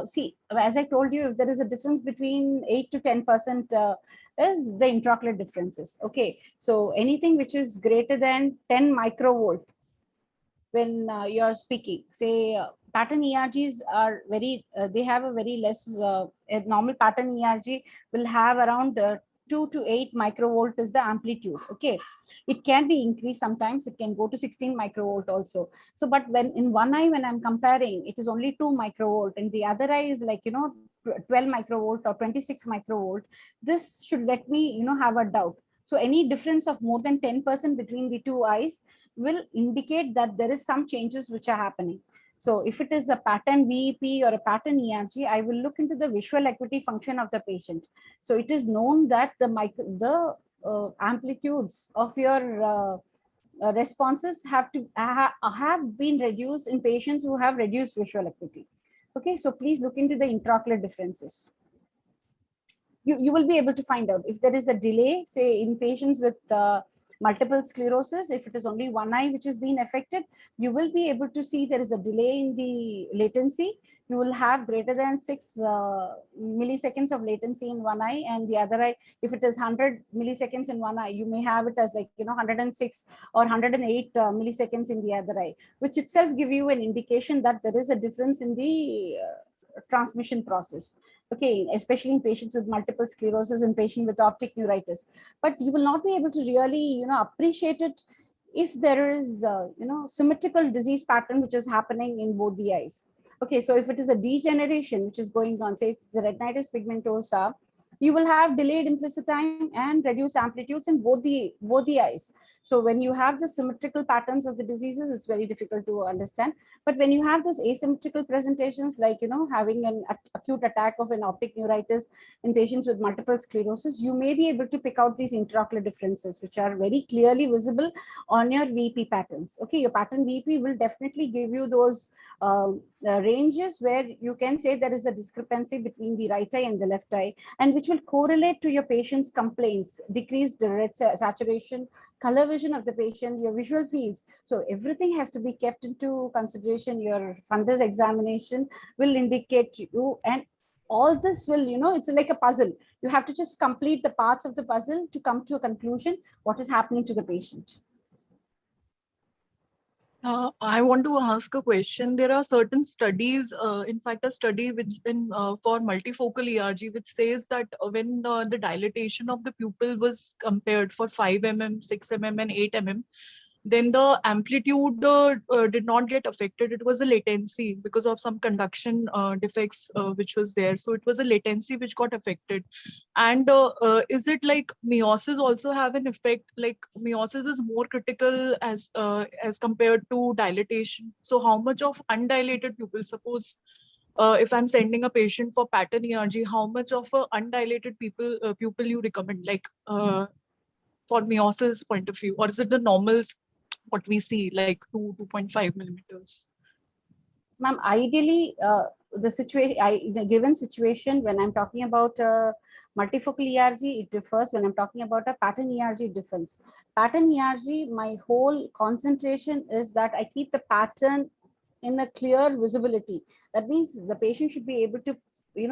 See, as I told you, if there is a difference between 8 to 10% is the intraocular differences. Okay, so anything which is greater than 10 microvolt when you're speaking, say pattern ERGs are very, they have a very less, a normal pattern ERG will have around 2 to 8 microvolt is the amplitude. Okay, it can be increased sometimes, it can go to 16 microvolt also. So but when in one eye, when I'm comparing, it is only 2 microvolt, and the other eye is like 12 microvolt or 26 microvolt. This should let me have a doubt. So any difference of more than 10% between the two eyes will indicate that there is some changes which are happening. So if it is a pattern VEP or a pattern ERG, I will look into the visual acuity function of the patient. So it is known that the amplitudes of your responses have been reduced in patients who have reduced visual acuity. Okay, so please look into the intraocular differences. You will be able to find out if there is a delay, say in patients with multiple sclerosis. If it is only one eye which is being affected, you will be able to see there is a delay in the latency. You will have greater than 6 milliseconds of latency in one eye, and the other eye, if it is 100 milliseconds in one eye, you may have it as like 106 or 108 milliseconds in the other eye, which itself give you an indication that there is a difference in the transmission process. Okay, especially in patients with multiple sclerosis and patient with optic neuritis. But you will not be able to really appreciate it if there is symmetrical disease pattern which is happening in both the eyes. Okay, so if it is a degeneration which is going on, say if it's the retinitis pigmentosa, you will have delayed implicit time and reduced amplitudes in both the eyes. So when you have the symmetrical patterns of the diseases, it's very difficult to understand. But when you have this asymmetrical presentations, like having an acute attack of an optic neuritis in patients with multiple sclerosis, you may be able to pick out these intraocular differences, which are very clearly visible on your VP patterns. Okay, your pattern VP will definitely give you those ranges where you can say there is a discrepancy between the right eye and the left eye, and which will correlate to your patient's complaints, decreased red saturation, color vision of the patient, your visual fields. So everything has to be kept into consideration. Your fundus examination will indicate you, and all this will, it's like a puzzle. You have to just complete the parts of the puzzle to come to a conclusion what is happening to the patient. I want to ask a question. There are certain studies, in fact, a study which for multifocal ERG, which says that when the dilatation of the pupil was compared for 5 mm, 6 mm, and 8 mm, then the amplitude did not get affected. It was a latency because of some conduction defects which was there. So it was a latency which got affected. And is it like meiosis also have an effect? Like meiosis is more critical as compared to dilatation. So how much of undilated pupil, suppose if I'm sending a patient for pattern ERG, how much of a undilated pupil you recommend, like for meiosis point of view, or is it the normals what we see, like 2.5 millimeters? Ma'am, ideally, the given situation, when I'm talking about multifocal ERG, it differs. When I'm talking about a pattern ERG, it differs. Pattern ERG, my whole concentration is that I keep the pattern in a clear visibility. That means the patient should be able to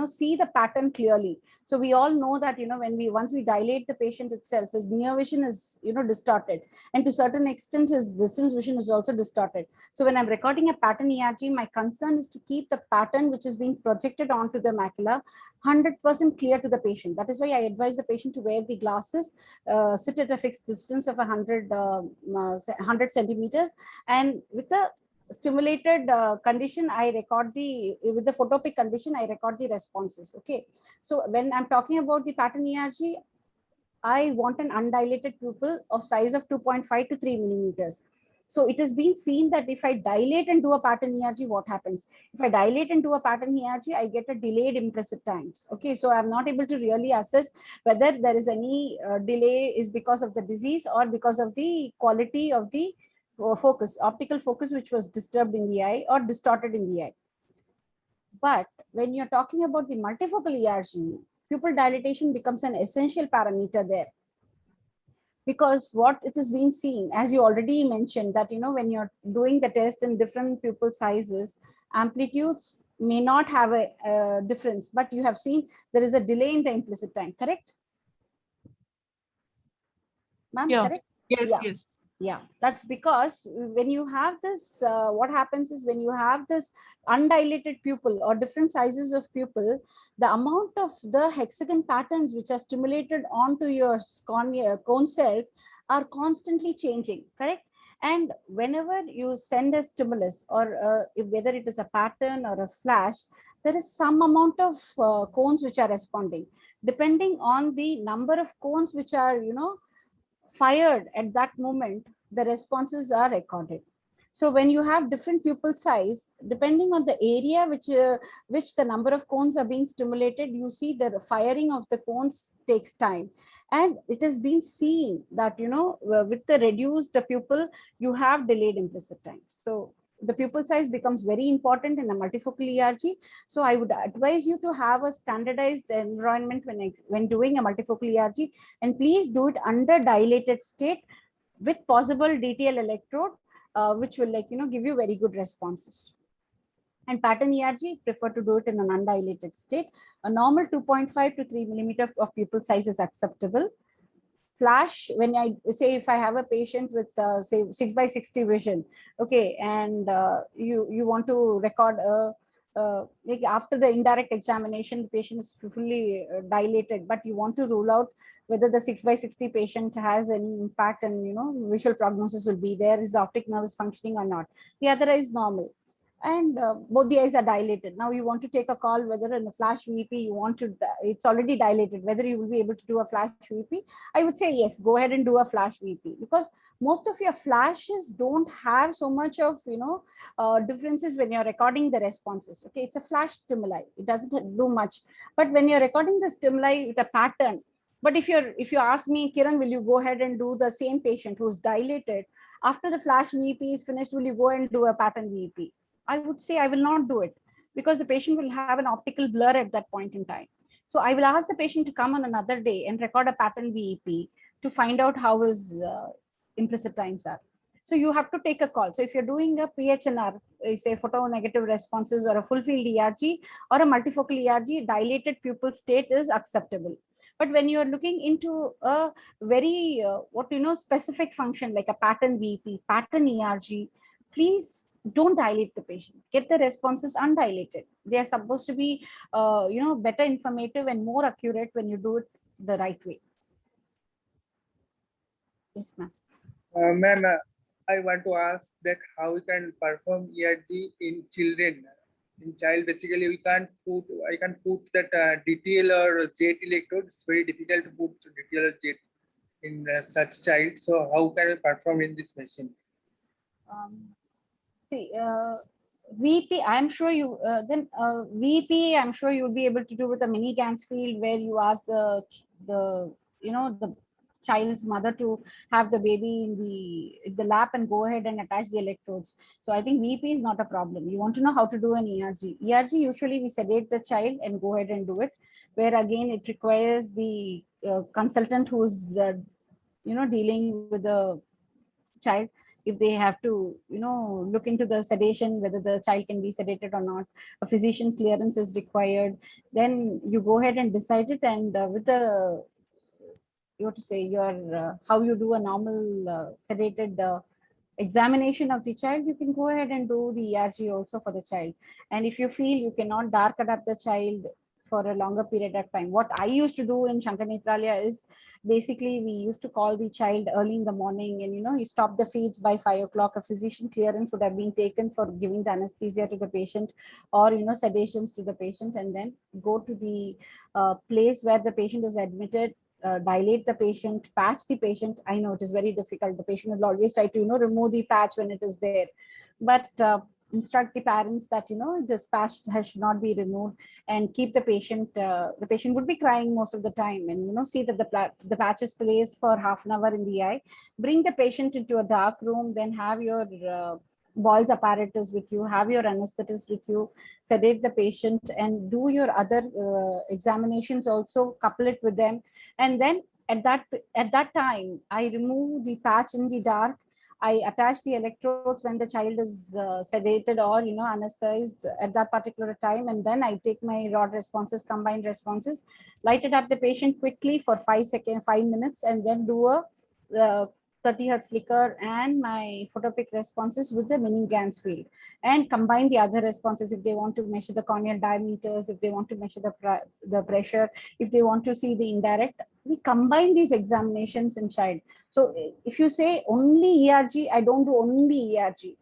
see the pattern clearly. So we all know that once we dilate the patient itself, his near vision is distorted, and to certain extent his distance vision is also distorted. So when I'm recording a pattern ERG, my concern is to keep the pattern which is being projected onto the macula 100% clear to the patient. That is why I advise the patient to wear the glasses, sit at a fixed distance of 100 centimeters, and with the stimulated condition, I record with the photopic condition, I record the responses. Okay, so when I'm talking about the pattern ERG, I want an undilated pupil of size of 2.5 to 3 millimeters. So it has been seen that if I dilate and do a pattern ERG, what happens? If I dilate and do a pattern ERG, I get a delayed implicit times. Okay, so I'm not able to really assess whether there is any delay is because of the disease or because of the quality of the focus, optical focus, which was disturbed in the eye or distorted in the eye. But when you're talking about the multifocal ERG, pupil dilatation becomes an essential parameter there. Because what it has been seen, as you already mentioned, that when you're doing the test in different pupil sizes, amplitudes may not have a difference, but you have seen there is a delay in the implicit time, correct? Ma'am, yeah. Correct? Yes, yeah. yes. Yeah, that's because when you have this, what happens is when you have this undilated pupil or different sizes of pupil, the amount of the hexagon patterns which are stimulated onto your cone cells are constantly changing, correct? And whenever you send a stimulus, or whether it is a pattern or a flash, there is some amount of cones which are responding. Depending on the number of cones which are, fired at that moment, the responses are recorded. So when you have different pupil size, depending on the area which the number of cones are being stimulated, you see that the firing of the cones takes time. And it has been seen that, with the reduced pupil, you have delayed implicit time. So the pupil size becomes very important in a multifocal ERG. So I would advise you to have a standardized environment when doing a multifocal ERG, and please do it under dilated state with possible DTL electrode, which will give you very good responses. And pattern ERG, prefer to do it in an undilated state. A normal 2.5 to 3 millimeter of pupil size is acceptable. Flash, when I say, if I have a patient with say 6x60 vision, okay, and you want to record like after the indirect examination, the patient is fully dilated, but you want to rule out whether the 6x60 patient has any impact, and visual prognosis will be there, is the optic nerve is functioning or not. The other eye is normal, and both the eyes are dilated. Now you want to take a call whether in a flash VP you want to, it's already dilated, whether you will be able to do a flash VP. I would say yes, go ahead and do a flash VP, because most of your flashes don't have so much of differences when you're recording the responses. Okay, it's a flash stimuli, it doesn't do much. But when you're recording the stimuli with a pattern, but if you ask me, Kiran, will you go ahead and do the same patient who's dilated after the flash VP is finished, will you go and do a pattern VP? I would say I will not do it, because the patient will have an optical blur at that point in time. So I will ask the patient to come on another day and record a pattern VEP to find out how his implicit times are. So you have to take a call. So if you're doing a PHNR, say photonegative responses, or a full field ERG or a multifocal ERG, dilated pupil state is acceptable. But when you're looking into a very specific function like a pattern VP, pattern ERG, please don't dilate the patient. Get the responses undilated. They are supposed to be better informative and more accurate when you do it the right way. Yes, ma'am. Ma'am, I want to ask that how we can perform ERG in children. In child, basically, I can put that DTL or jet electrode. It's very difficult to put DTL or jet in such child. So how can we perform in this machine? See, VP, I'm sure you VP, I'm sure you'll be able to do with a mini Gansfield, where you ask the child's mother to have the baby in the lap and go ahead and attach the electrodes. So I think VP is not a problem. You want to know how to do an ERG. ERG, usually we sedate the child and go ahead and do it, where again it requires the consultant who's dealing with the child. If they have to look into the sedation, whether the child can be sedated or not, a physician's clearance is required, then you go ahead and decide it. And with the how you do a normal sedated examination of the child, you can go ahead and do the ERG also for the child. And if you feel you cannot dark adapt the child for a longer period of time, what I used to do in Shankar Nethralaya is, basically we used to call the child early in the morning, and you stop the feeds by 5 o'clock. A physician clearance would have been taken for giving the anesthesia to the patient, or sedations to the patient, and then go to the place where the patient is admitted, dilate the patient, patch the patient. I know it is very difficult. The patient will always try to remove the patch when it is there, but instruct the parents that this patch should not be removed, and keep the patient. The patient would be crying most of the time, and see that the patch is placed for half an hour in the eye. Bring the patient into a dark room, then have your Boyle's apparatus with you, have your anesthetist with you, sedate the patient, and do your other examinations also, couple it with them. And then at that time, I remove the patch in the dark. I attach the electrodes when the child is sedated or anesthetized at that particular time, and then I take my rod responses, combined responses, light it up the patient quickly for 5 minutes, and then do a 30 hertz flicker and my photopic responses with the mini Gansfield, and combine the other responses if they want to measure the corneal diameters, if they want to measure the pressure, if they want to see the indirect. We combine these examinations in child. So if you say only ERG, I don't do only ERG.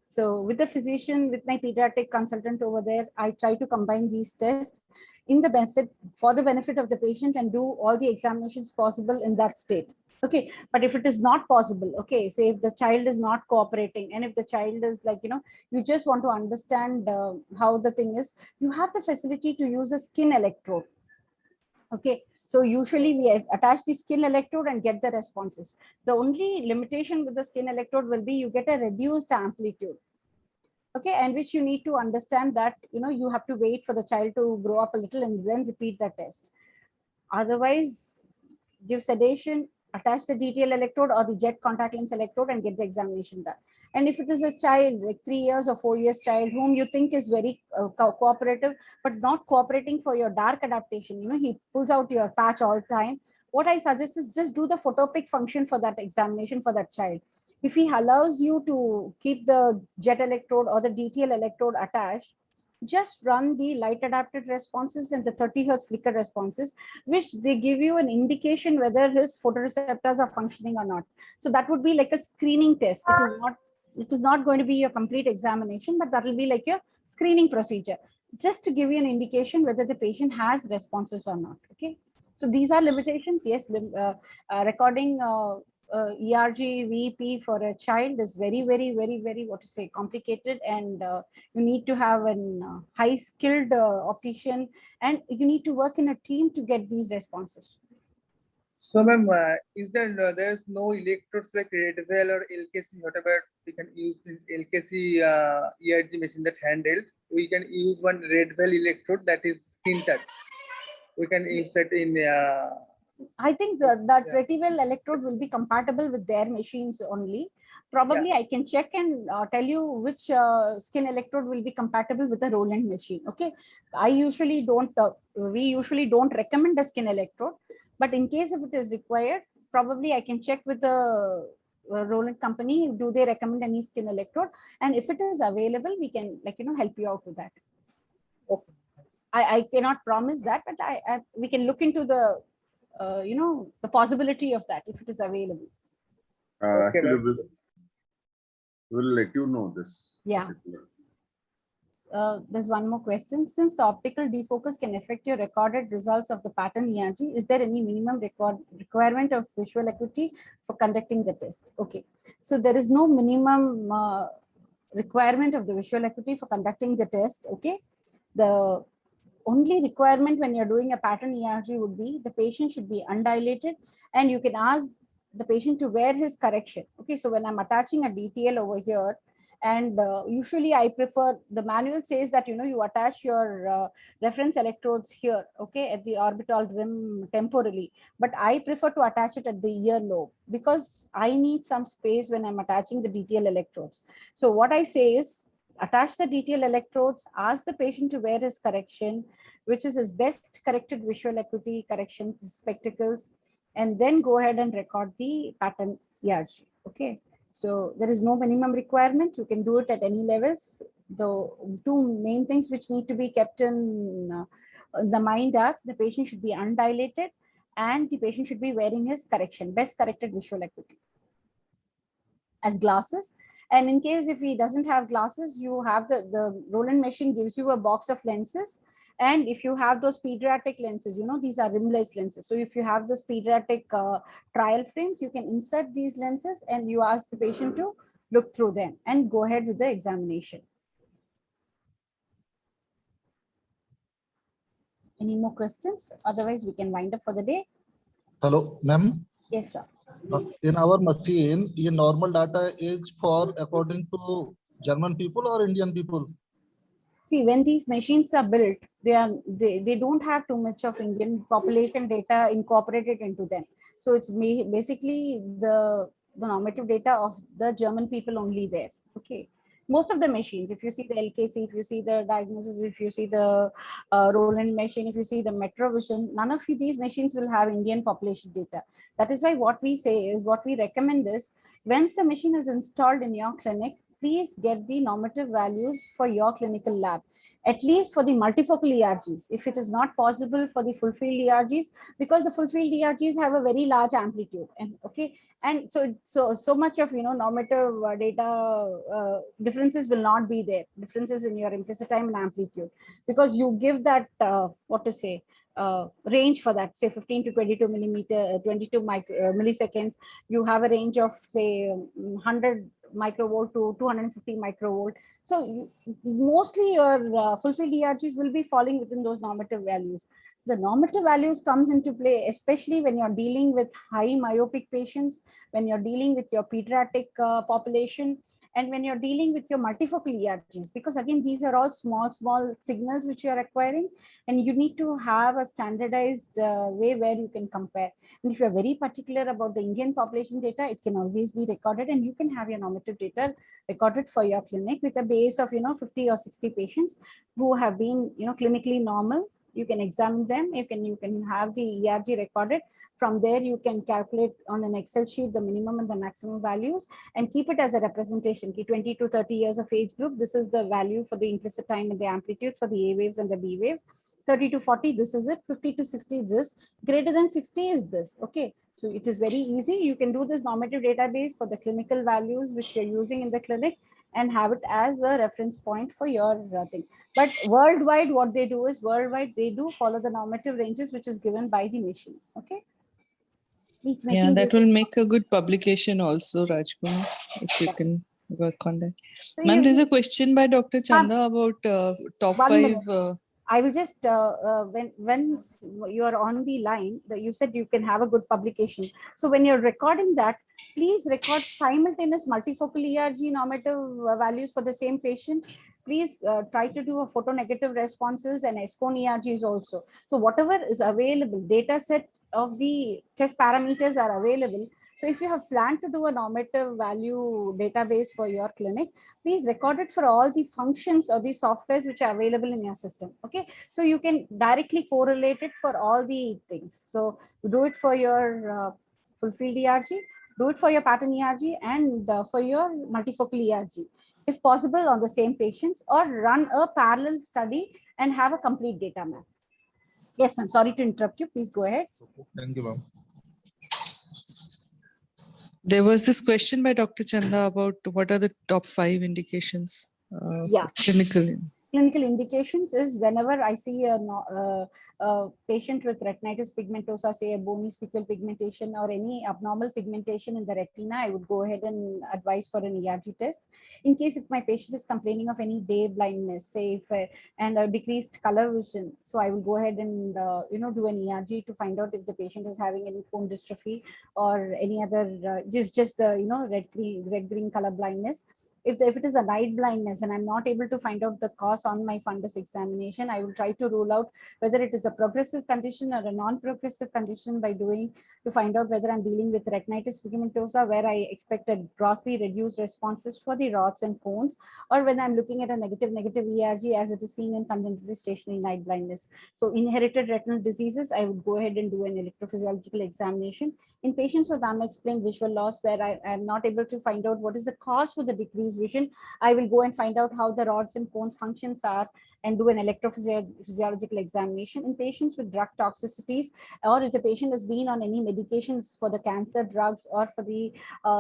So with the physician, with my pediatric consultant over there, I try to combine these tests for the benefit of the patient, and do all the examinations possible in that state. Okay, but if it is not possible, okay, say if the child is not cooperating, and if the child is like, you just want to understand how the thing is, you have the facility to use a skin electrode. Okay, so usually we attach the skin electrode and get the responses. The only limitation with the skin electrode will be you get a reduced amplitude. Okay, and which you need to understand that, you have to wait for the child to grow up a little and then repeat the test. Otherwise, give sedation, attach the DTL electrode or the jet contact lens electrode and get the examination done. And if it is a child, like 3 years or 4 years child, whom you think is very cooperative, but not cooperating for your dark adaptation, he pulls out your patch all the time. What I suggest is just do the photopic function for that examination for that child. If he allows you to keep the jet electrode or the DTL electrode attached, just run the light adapted responses and the 30 Hertz flicker responses, which they give you an indication whether his photoreceptors are functioning or not. So that would be like a screening test. It is not going to be your complete examination, but that will be like your screening procedure, just to give you an indication whether the patient has responses or not. Okay. So these are limitations. Yes, recording ERG VP for a child is very, very complicated, and you need to have an high skilled optician, and you need to work in a team to get these responses. So, ma'am, is there there's no electrodes like Redwell or LKC, whatever we can use this LKC ERG machine that handheld? We can use one Redwell electrode that is skin touch. We can insert in. I think that Redwell electrode will be compatible with their machines only. Probably I can check and tell you which skin electrode will be compatible with the Roland machine. Okay, I usually don't. We usually don't recommend a skin electrode, but in case if it is required, probably I can check with the Roland company. Do they recommend any skin electrode? And if it is available, we can help you out with that. Okay. I cannot promise that, but we can look into the the possibility of that if it is available. Okay, Actually, we'll let you know this. Yeah. There's one more question. Since the optical defocus can affect your recorded results of the pattern ERG, is there any minimum requirement of visual acuity for conducting the test? Okay, so there is no minimum requirement of the visual acuity for conducting the test. Okay, the only requirement when you're doing a pattern ERG would be the patient should be undilated, and you can ask the patient to wear his correction. Okay, so when I'm attaching a DTL over here, and usually I prefer, the manual says that you attach your reference electrodes here, okay, at the orbital rim temporally, but I prefer to attach it at the ear lobe because I need some space when I'm attaching the DTL electrodes. So what I say is, attach the DTL electrodes, ask the patient to wear his correction, which is his best corrected visual acuity correction spectacles, and then go ahead and record the pattern ERG. Okay, so there is no minimum requirement. You can do it at any levels. The two main things which need to be kept in the mind are the patient should be undilated and the patient should be wearing his correction, best corrected visual acuity as glasses. And in case if he doesn't have glasses, you have the Roland machine gives you a box of lenses. And if you have those pediatric lenses, these are rimless lenses. So if you have this pediatric trial frames, you can insert these lenses and you ask the patient to look through them and go ahead with the examination. Any more questions? Otherwise, we can wind up for the day. Hello, ma'am. Yes, sir. In our machine, the normal data is for according to German people or Indian people? See, when these machines are built, they don't have too much of Indian population data incorporated into them. So it's basically the normative data of the German people only there. Okay. Most of the machines, if you see the LKC, if you see the diagnosis, if you see the Roland machine, if you see the Metrovision, none of these machines will have Indian population data. That is why what we say is, what we recommend is, once the machine is installed in your clinic, please get the normative values for your clinical lab, at least for the multifocal ERGs. If it is not possible for the full field ERGs, because the full field ERGs have a very large amplitude, and okay, and so much of normative data differences will not be there, differences in your implicit time and amplitude, because you give that range for that, say 15 to 22 millimeter, 22 milliseconds. You have a range of say 100 microvolt to 250 microvolt. So mostly your full field ERGs will be falling within those normative values. The normative values comes into play, especially when you're dealing with high myopic patients, when you're dealing with your pediatric population, and when you're dealing with your multifocal ERGs, because again, these are all small signals which you're acquiring, and you need to have a standardized way where you can compare. And if you're very particular about the Indian population data, it can always be recorded, and you can have your normative data recorded for your clinic with a base of 50 or 60 patients who have been clinically normal. You can examine them. You can have the ERG recorded. From there, you can calculate on an Excel sheet the minimum and the maximum values and keep it as a representation. 20 to 30 years of age group, this is the value for the implicit time and the amplitudes for the A waves and the B waves. 30 to 40, this is it. 50 to 60, this. Greater than 60 is this. Okay. So it is very easy. You can do this normative database for the clinical values which you're using in the clinic and have it as a reference point for your thing. But worldwide, what they do is they do follow the normative ranges which is given by the machine. Okay. Each machine. Yeah, that will make a good publication also, Rajkumar, if you can work on that. So Ma'am, there's a question by Dr. Chanda about top 1 minute. 5. I will just, when you are on the line, you said you can have a good publication. So when you're recording that, please record simultaneous multifocal ERG normative values for the same patient. Please try to do a photonegative responses and SCON ERGs also. So whatever is available, data set of the test parameters are available. So if you have planned to do a normative value database for your clinic, please record it for all the functions or the softwares which are available in your system. Okay, so you can directly correlate it for all the things. So you do it for your full field ERG, do it for your pattern ERG, and for your multifocal ERG, if possible on the same patients, or run a parallel study and have a complete data map. Yes, ma'am. Sorry to interrupt you. Please go ahead. Thank you, ma'am. There was this question by Dr. Chanda about what are the top 5 indications Yeah. for clinical. Clinical indications is whenever I see a patient with retinitis pigmentosa, say a bony speckle pigmentation or any abnormal pigmentation in the retina, I would go ahead and advise for an ERG test. In case if my patient is complaining of any day blindness, say and a decreased color vision, so I will go ahead and do an ERG to find out if the patient is having any cone dystrophy or any other just the red green color blindness. If it is a night blindness and I'm not able to find out the cause on my fundus examination, I will try to rule out whether it is a progressive condition or a non-progressive condition by to find out whether I'm dealing with retinitis pigmentosa, where I expected grossly reduced responses for the rods and cones, or when I'm looking at a negative ERG as it is seen in congenitally stationary night blindness. So inherited retinal diseases, I would go ahead and do an electrophysiological examination. In patients with unexplained visual loss, where I am not able to find out what is the cause for the decreased vision, I will go and find out how the rods and cones functions are and do an electrophysiological examination. In patients with drug toxicities, or if the patient has been on any medications for the cancer drugs, or for the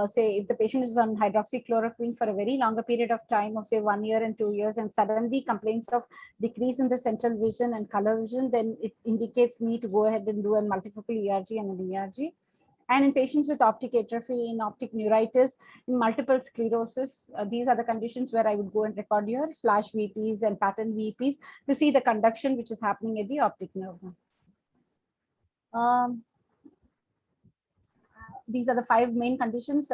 say if the patient is on hydroxychloroquine for a very longer period of time of say 1 year and 2 years, and suddenly complaints of decrease in the central vision and color vision, then it indicates me to go ahead and do a multifocal ERG and an ERG. And in patients with optic atrophy, in optic neuritis, in multiple sclerosis, these are the conditions where I would go and record your flash VPs and pattern VPs to see the conduction which is happening at the optic nerve. These are the 5 main conditions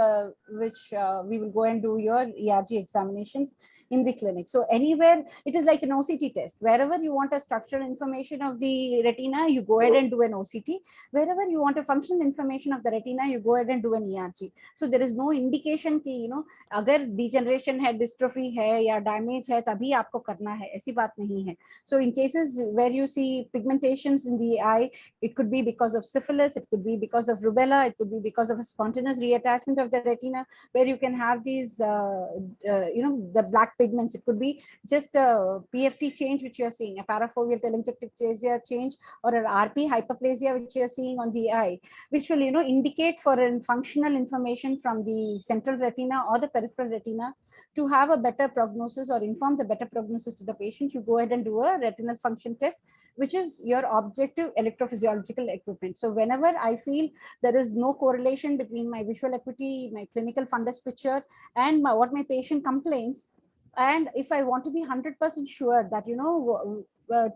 which we will go and do your ERG examinations in the clinic. So anywhere, it is like an OCT test. Wherever you want a structural information of the retina, you go ahead and do an OCT. Wherever you want a functional information of the retina, you go ahead and do an ERG. So there is no indication कि अगर degeneration है, dystrophy है या damage है, तभी आपको करना है. ऐसी बात नहीं है. So in cases where you see pigmentations in the eye, it could be because of syphilis, it could be because of rubella, it could be because because of a spontaneous reattachment of the retina, where you can have these, the black pigments. It could be just a PFT change, which you're seeing, a parafoveal telangiectasia change, or an RP hyperplasia, which you're seeing on the eye, which will, indicate for a functional information from the central retina or the peripheral retina to have a better prognosis or inform the better prognosis to the patient. You go ahead and do a retinal function test, which is your objective electrophysiological equipment. So whenever I feel there is no correlation between my visual acuity, my clinical fundus picture, and what my patient complains, and if I want to be 100% sure that,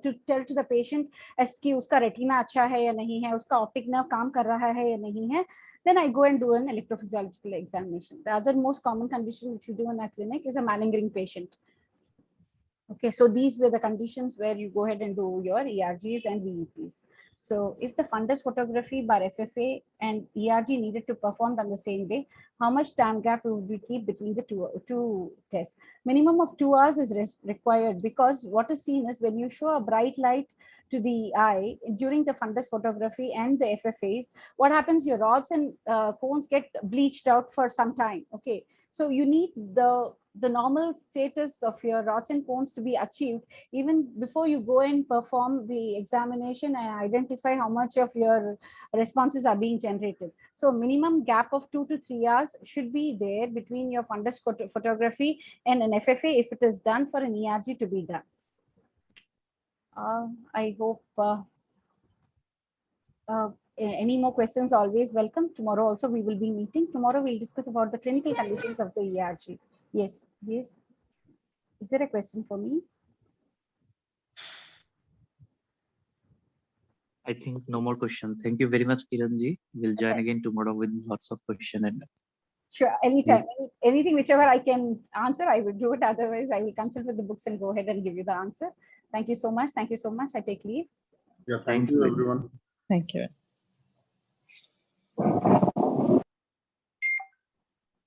to tell to the patient कि उसका retina अच्छा है या नहीं है, उसका optic nerve काम कर रहा है या नहीं है, then I go and do an electrophysiological examination. The other most common condition which we do in our clinic is a malingering patient. Okay, so these were the conditions where you go ahead and do your ERGs and VEPs. So if the fundus photography by FFA and ERG needed to perform on the same day, how much time gap would we keep between the two tests? Minimum of 2 hours is required, because what is seen is when you show a bright light to the eye during the fundus photography and the FFAs, what happens, your rods and cones get bleached out for some time. Okay, so you need the normal status of your rods and cones to be achieved even before you go and perform the examination and identify how much of your responses are being generated. So minimum gap of 2 to 3 hours should be there between your fundus photography and an FFA if it is done for an ERG to be done. I hope any more questions, always welcome. Tomorrow also we will be meeting. Tomorrow we'll discuss about the clinical conditions of the ERG. Yes, yes. Is there a question for me? I think no more questions. Thank you very much, Kiranji. We'll join again tomorrow with lots of questions. And sure, anytime. Anything whichever I can answer, I will do it. Otherwise, I will consult with the books and go ahead and give you the answer. Thank you so much. Thank you so much. I take leave. Yeah, thank you, everyone. Thank you.